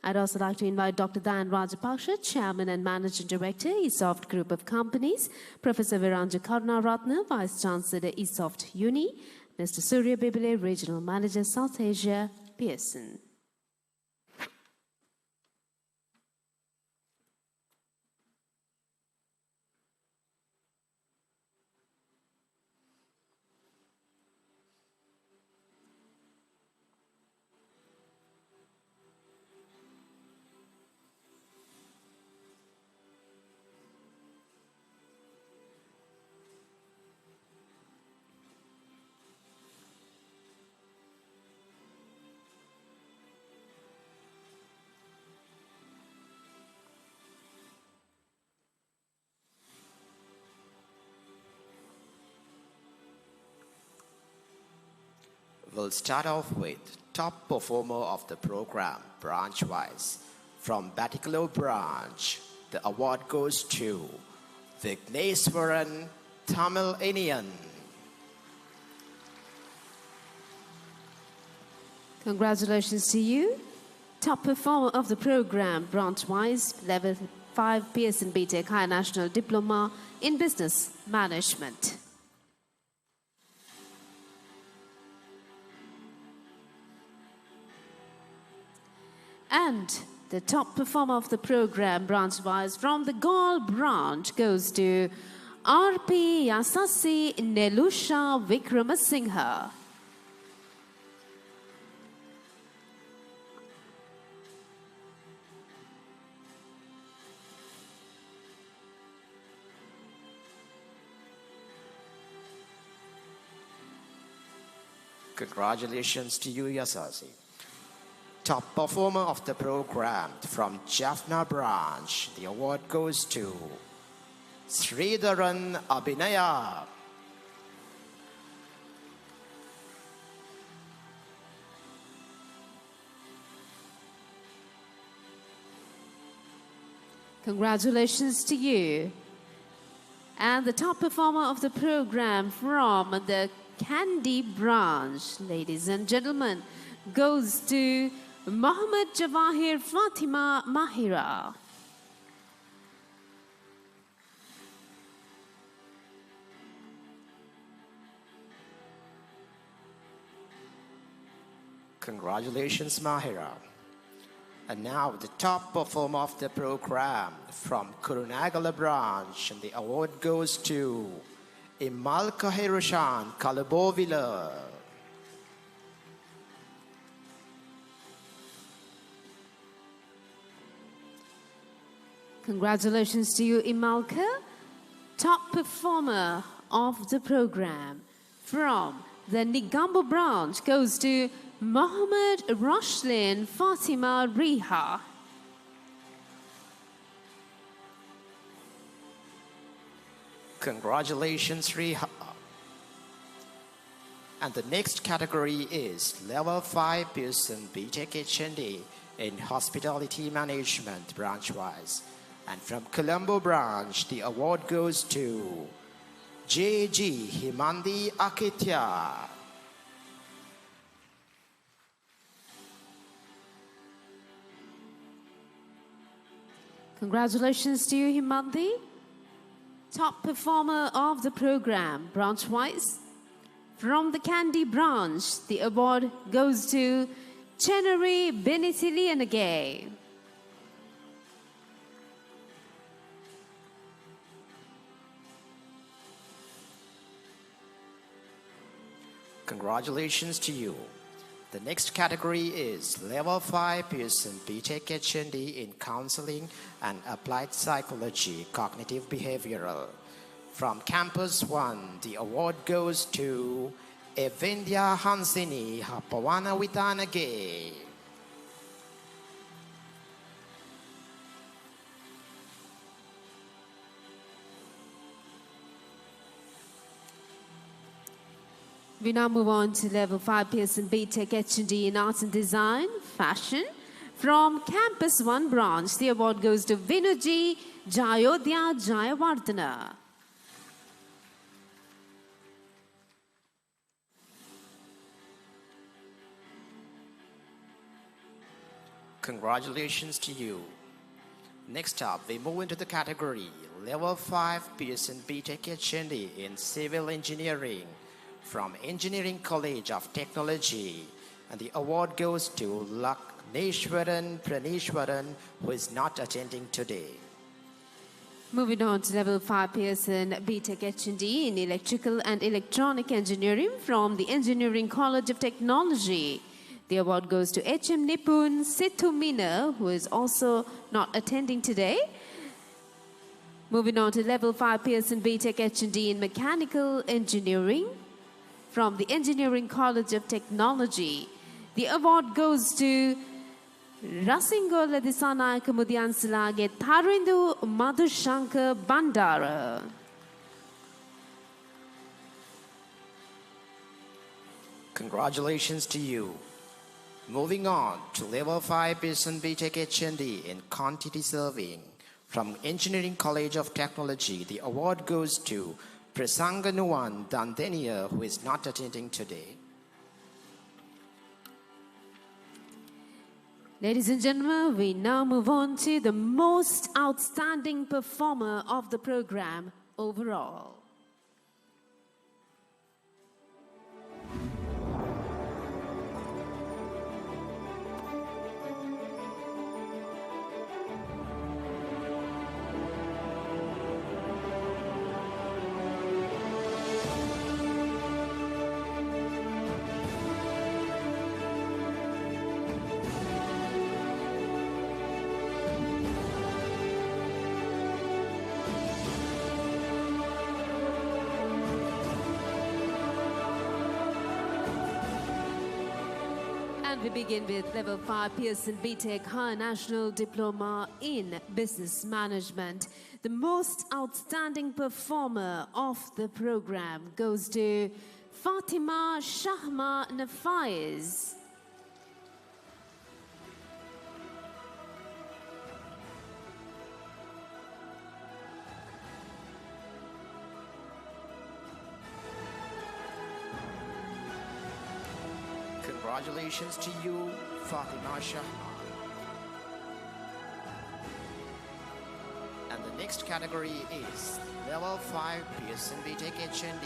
I'd also like to invite Dr. Dan Rajapaksa, Chairman and Managing Director, ESOFT Group of Companies, Professor Viranja Karunaratne, Vice Chancellor, ESOFT Uni, Mr. 𝗚𝗿𝗱𝗂𝘂𝘁𝗶𝘂, Regional Manager, South Asia, Pearson. We'll start off with top performer of the program, branch-wise. From Batticaloa branch, the award goes to Vigneswaran Tamil Indian. Congratulations to you. Top performer of the program, branch-wise, level 5 Pearson BTech Higher National Diploma in Business Management. And the top performer of the program, branch-wise, from the Galle branch, goes to 𝗚𝗿𝗱𝗂𝘂𝘁𝗶𝗂𝘂 Vikramasinghe. Congratulations to you, Yasasi. top performer of the program from Jaffna branch. The award goes to 𝗚𝗿𝗱𝗂𝘁𝗶𝘂𝘁. Congratulations to you. And the top performer of the program from the Kandy branch, ladies and gentlemen, goes to Mohammed Jawahir Fatima Mahira. Congratulations, Mahira. And now the top performer of the program from Kurunegala branch, and the award goes to 𝗚𝗿𝗱𝗂𝘁𝗶𝗂𝘂𝘁𝗶. Congratulations to you, Imalka, top performer of the program. From the Nigambo branch goes to Mohammed Rashlin Fatima Riha. Congratulations, Riha. And the next category is Level 5 Pearson BTech HND in Hospitality Management branch-wise. And from Colombo branch, the award goes to 𝗚𝗍𝗔 Himandi Akitya. Congratulations to you, Himandi, top performer of the program, branch-wise. From the Kandy branch, the award goes to 𝗚𝗍𝗔 Benitilianagay. Congratulations to you. The next category is Level 5 Pearson BTech HND in Counseling and Applied Psychology, Cognitive Behavioral. From Campus 1, the award goes to 𝗚𝗍𝗂𝗐 Hansini Hapawana-Witanagay. We now move on to Level 5 Pearson BTech HND in Arts and Design, Fashion. From Campus 1 branch, the award goes to Vinuji Jayodhya Jayawardena. Congratulations to you. Next up, we move into the category Level 5 Pearson BTech HND in Civil Engineering from Engineering College of Technology, and the award goes to Lakneshwaran Praneshwaran, who is not attending today. Moving on to Level 5 Pearson BTech HND in Electrical and Electronic Engineering from the Engineering College of Technology. The award goes to HM Nipun Sethumina, who is also not attending today. Moving on to Level 5 Pearson BTech HND in Mechanical Engineering from the Engineering College of Technology. The award goes to Rasingola Disanayaka Mudiansilage Tharindu Madhushankar Bandara. Congratulations to you. Moving on to Level 5 Pearson BTech HND in Quantity Serving from Engineering College of Technology. The award goes to Prasanganuwan Dandenia, who is not attending today. Ladies and gentlemen, we now move on to the most outstanding performer of the program overall. And we begin with Level 5 Pearson BTech High National Diploma in Business Management. The most outstanding performer of the program goes to 𝗚𝗿𝗱𝘂𝘁𝗶𝘂 his̀. Congratulations to you, Fatima Shahma. And the next category is Level 5 Pearson BTech HND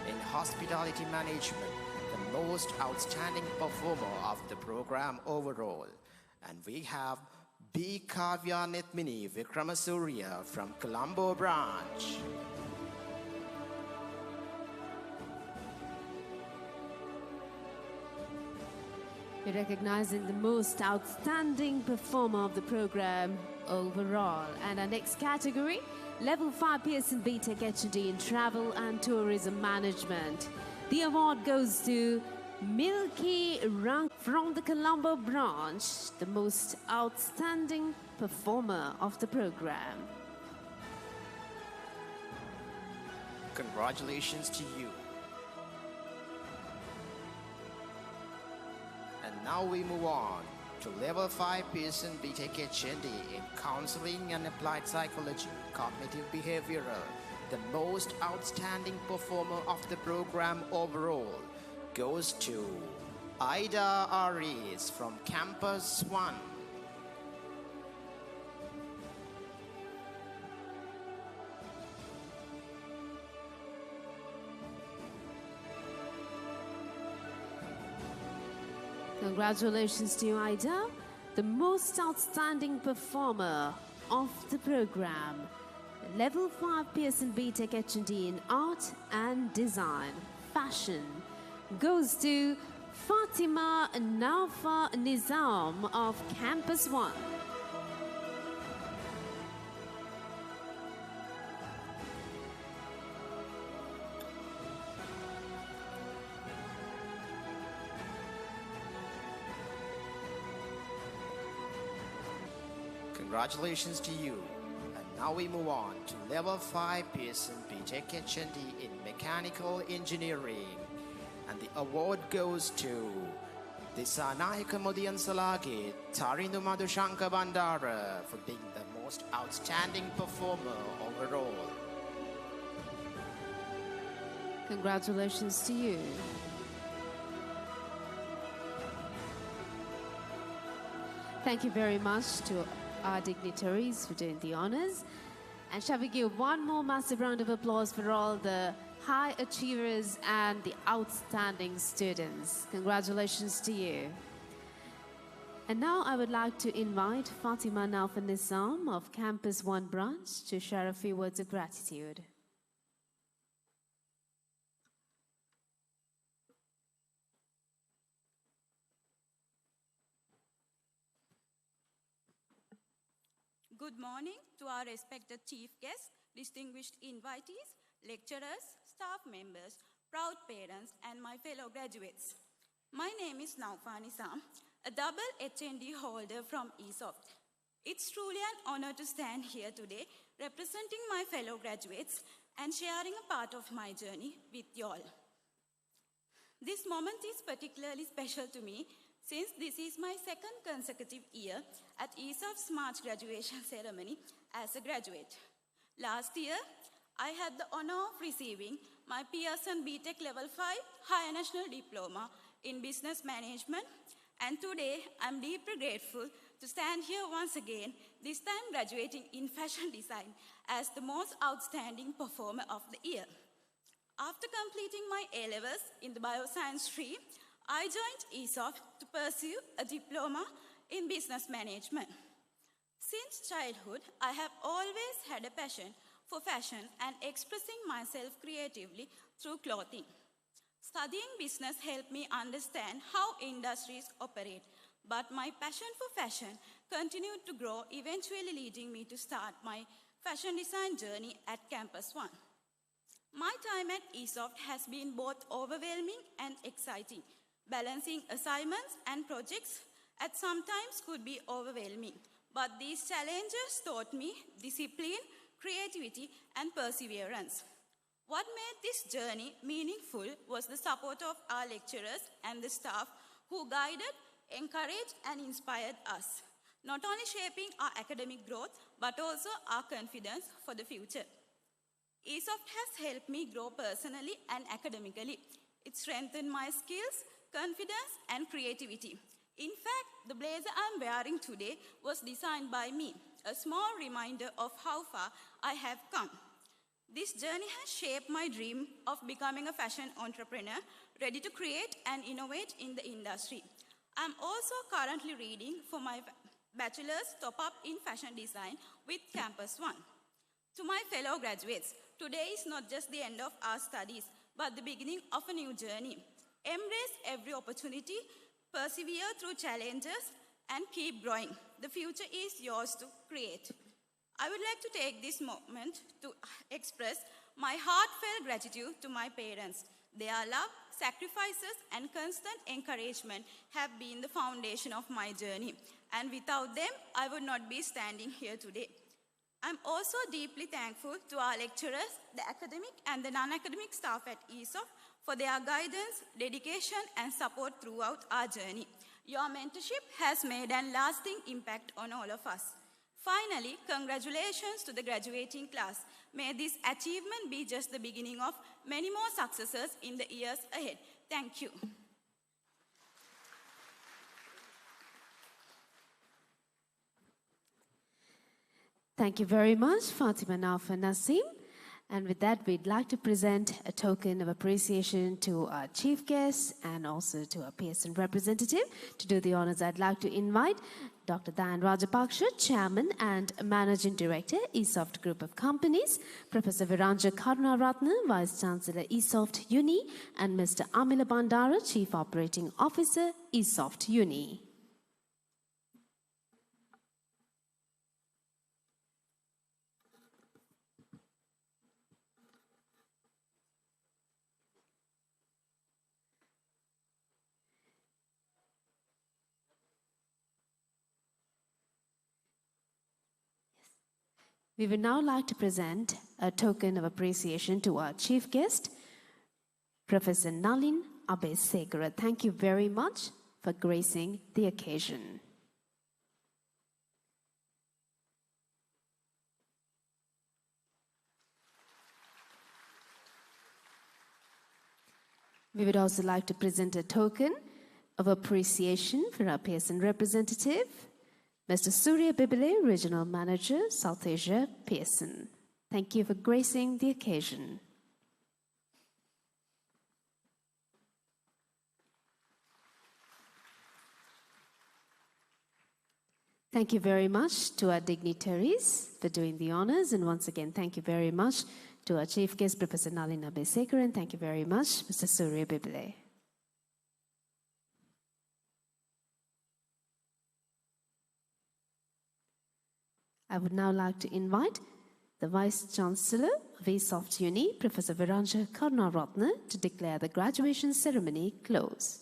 in Hospitality Management, the most outstanding performer of the program overall. And we have 𝗚𝗿𝗱𝗂𝘁𝗶𝘂 𝘁𝗶𝘂 from Colombo branch. We're recognizing the most outstanding performer of the program overall. And our next category, Level 5 Pearson BTech HND in Travel and Tourism Management. The award goes to 𝗚𝗿𝗱𝗂𝘁𝗶𝘂 from the Colombo branch, the most outstanding performer of the program. Congratulations to you. And now we move on to Level 5 Pearson BTech HND in Counseling and Applied Psychology, Cognitive Behavioral. The most outstanding performer of the program overall goes to Ida Aries from Campus 1. Congratulations to you, Ida, the most outstanding performer of the program. Level 5 Pearson BTech HND in Art and Design, Fashion, goes to Fatima Naufa Nizam of Campus 1. Congratulations to you. And now we move on to Level 5 Pearson BTech HND in Mechanical Engineering. And the award goes to Disanayaka Mudiyansalagi Tarinu Madhushanka Bandara for being the most outstanding performer overall. Congratulations to you. Thank you very much to our dignitaries for doing the honors. And shall we give one more massive round of applause for all the high achievers and the outstanding students. Congratulations to you. And now I would like to invite Fatima Naufa Nizam of Campus 1 branch to share a few words of gratitude. Good morning to our respected chief guests, distinguished invitees, lecturers, staff members, proud parents, and my fellow graduates. My name is Naufa Nizam, a double HND holder from ESOP. It's truly an honor to stand here today representing my fellow graduates and sharing a part of my journey with you all. This moment is particularly special to me since this is my second consecutive year at ESOP's March graduation ceremony as a graduate. Last year, I had the honor of receiving my Pearson BTech Level 5 Higher National Diploma in Business Management, and today I'm deeply grateful to stand here once again, this time graduating in Fashion Design as the most outstanding performer of the year. After completing my A-levels in the Bioscience stream, I joined ESOP to pursue a diploma in business management. Since childhood, I have always had a passion for fashion and expressing myself creatively through clothing. Studying business helped me understand how industries operate, but my passion for fashion continued to grow, eventually leading me to start my fashion design journey at Campus 1. My time at ESOP has been both overwhelming and exciting, Balancing assignments and projects at some times could be overwhelming, but these challenges taught me discipline, creativity, and perseverance. What made this journey meaningful was the support of our lecturers and the staff who guided, encouraged, and inspired us, not only shaping our academic growth, but also our confidence for the future. ESOFT has helped me grow personally and academically. It strengthened my skills, confidence, and creativity. In fact, the blazer I'm wearing today was designed by me, a small reminder of how far I have come. This journey has shaped my dream of becoming a fashion entrepreneur, ready to create and innovate in the industry. I'm also currently reading for my bachelor's top-up in fashion design with Campus One. To my fellow graduates, today is not just the end of our studies, but the beginning of a new journey. Embrace every opportunity, persevere through challenges, and keep growing. The future is yours to create. I would like to take this moment to express my heartfelt gratitude to my parents. Their love, sacrifices, and constant encouragement have been the foundation of my journey. And without them, I would not be standing here today. I'm also deeply thankful to our lecturers, the academic and the non-academic staff at ESOFT for their guidance, dedication, and support throughout our journey. Your mentorship has made a lasting impact on all of us. Finally, congratulations to the graduating class. May this achievement be just the beginning of many more successes in the years ahead. Thank you. Thank you very much, Fatima Naufa Nasim. And with that, we'd like to present a token of appreciation to our chief guest and also to our Pearson representative. To do the honors, I'd like to invite Dr. 𝗚𝗿 𝗱𝗂𝘂𝘁, Chairman and Managing Director, ESOFT Group of Companies, Professor 𝗚𝗿𝗱𝗂𝘂𝘁𝗶, Vice Chancellor, ESOFT Uni, and Mr. 𝗚𝗿𝗱𝗱𝘂𝘁𝗶 Bandara, Chief Operating Officer, ESOFT Uni. We would now like to present a token of appreciation to our chief guest, Professor Nalin 𝗚𝗿𝗱𝗂𝘂𝘁. Thank you very much for gracing the occasion. We would also like to present a token of appreciation for our Pearson representative, Mr. 𝗚𝗿𝗱𝗂𝘂𝘁𝗂, Regional Manager, South Asia, Pearson. Thank you for gracing the occasion. Thank you very much to our dignitaries for doing the honors. And once again, thank you very much to our chief guest, Professor Nalin 𝗚𝗿𝗱𝗂𝘂𝘁, and thank you very much, Mr. 𝗚𝗿𝗱𝗂𝗂𝘂𝘁. I would now like to invite the Vice Chancellor of ESOFT Uni, Professor Viranja Karunaratne, to declare the graduation ceremony closed.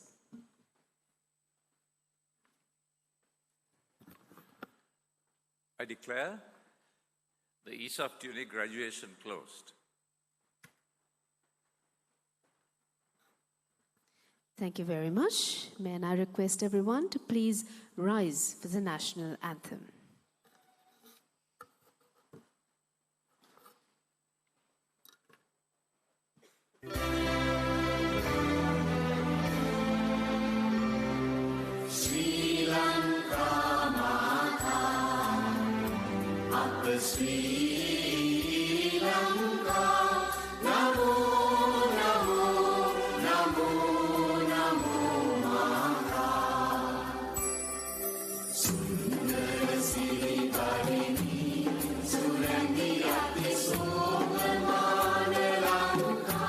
I declare the ESOFT Uni graduation closed. Thank you very much. May I request everyone to please rise for the national anthem. Sri Lanka Mata, Upper Sri Lanka, Namo, Namo, Namo, Namo Mata. Sundara Sri Karini, Surandi Ati Sogamana Lanka.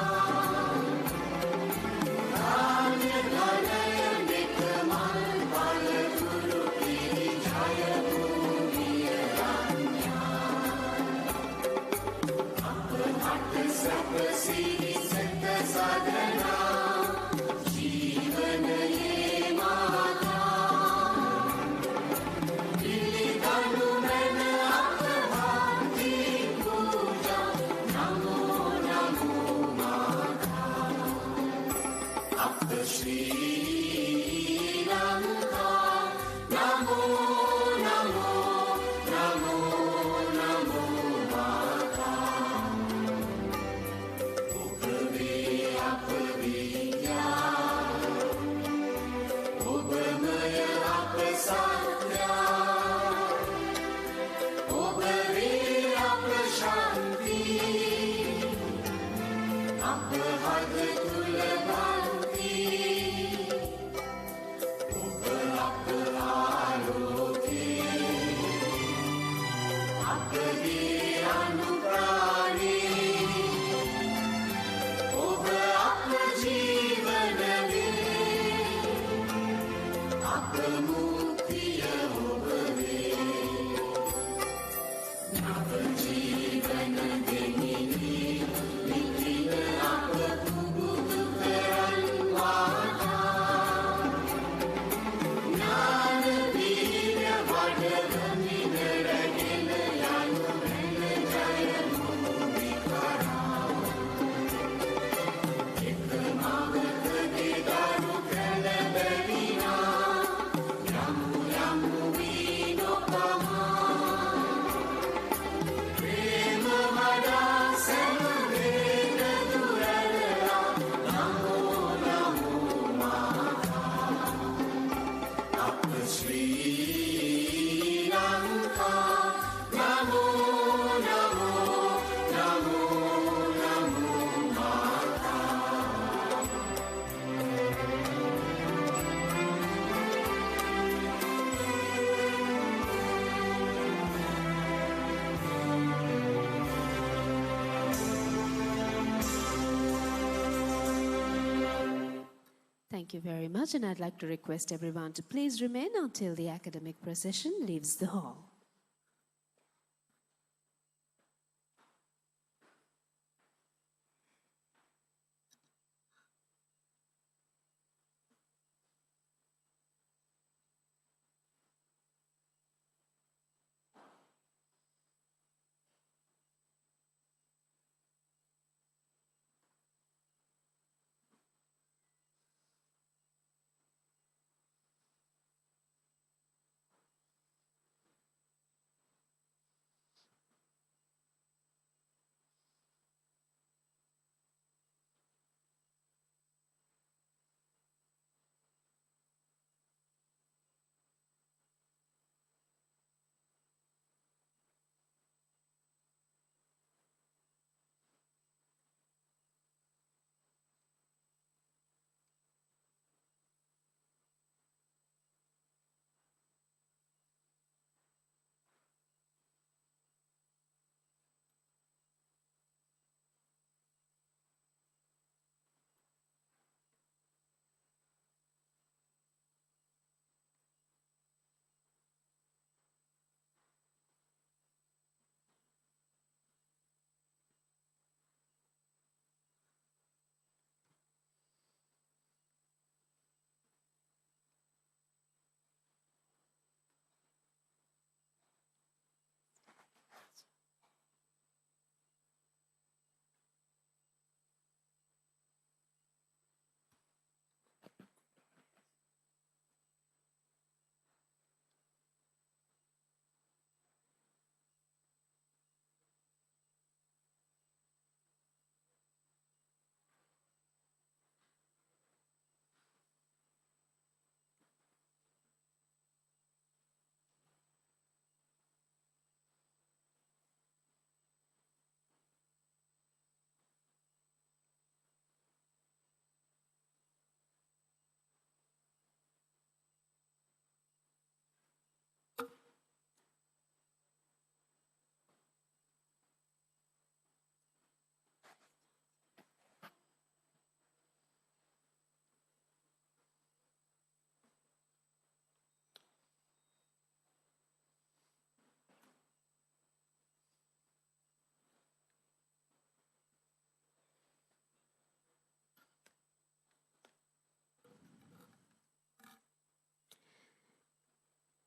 Thank you very much, and I'd like to request everyone to please remain until the academic procession leaves the hall.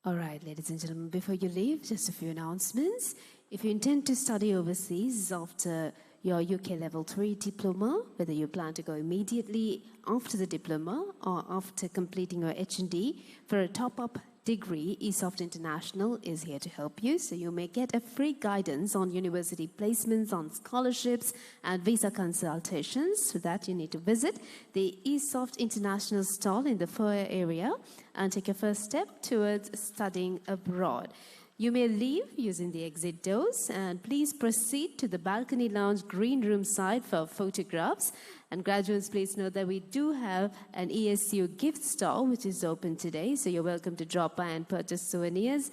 All right, ladies and gentlemen, before you leave, just a few announcements. If you intend to study overseas after your UK Level 3 diploma, whether you plan to go immediately after the diploma or after completing your H&D for a top-up degree, ESOFT International is here to help you. So you may get a free guidance on university placements, on scholarships and visa consultations. For that, you need to visit the ESOFT International stall in the foyer area and take your first step towards studying abroad. You may leave using the exit doors, and please proceed to the balcony lounge green room side for photographs. And graduates, please know that we do have an ESU gift store which is open today, so you're welcome to drop by and purchase souvenirs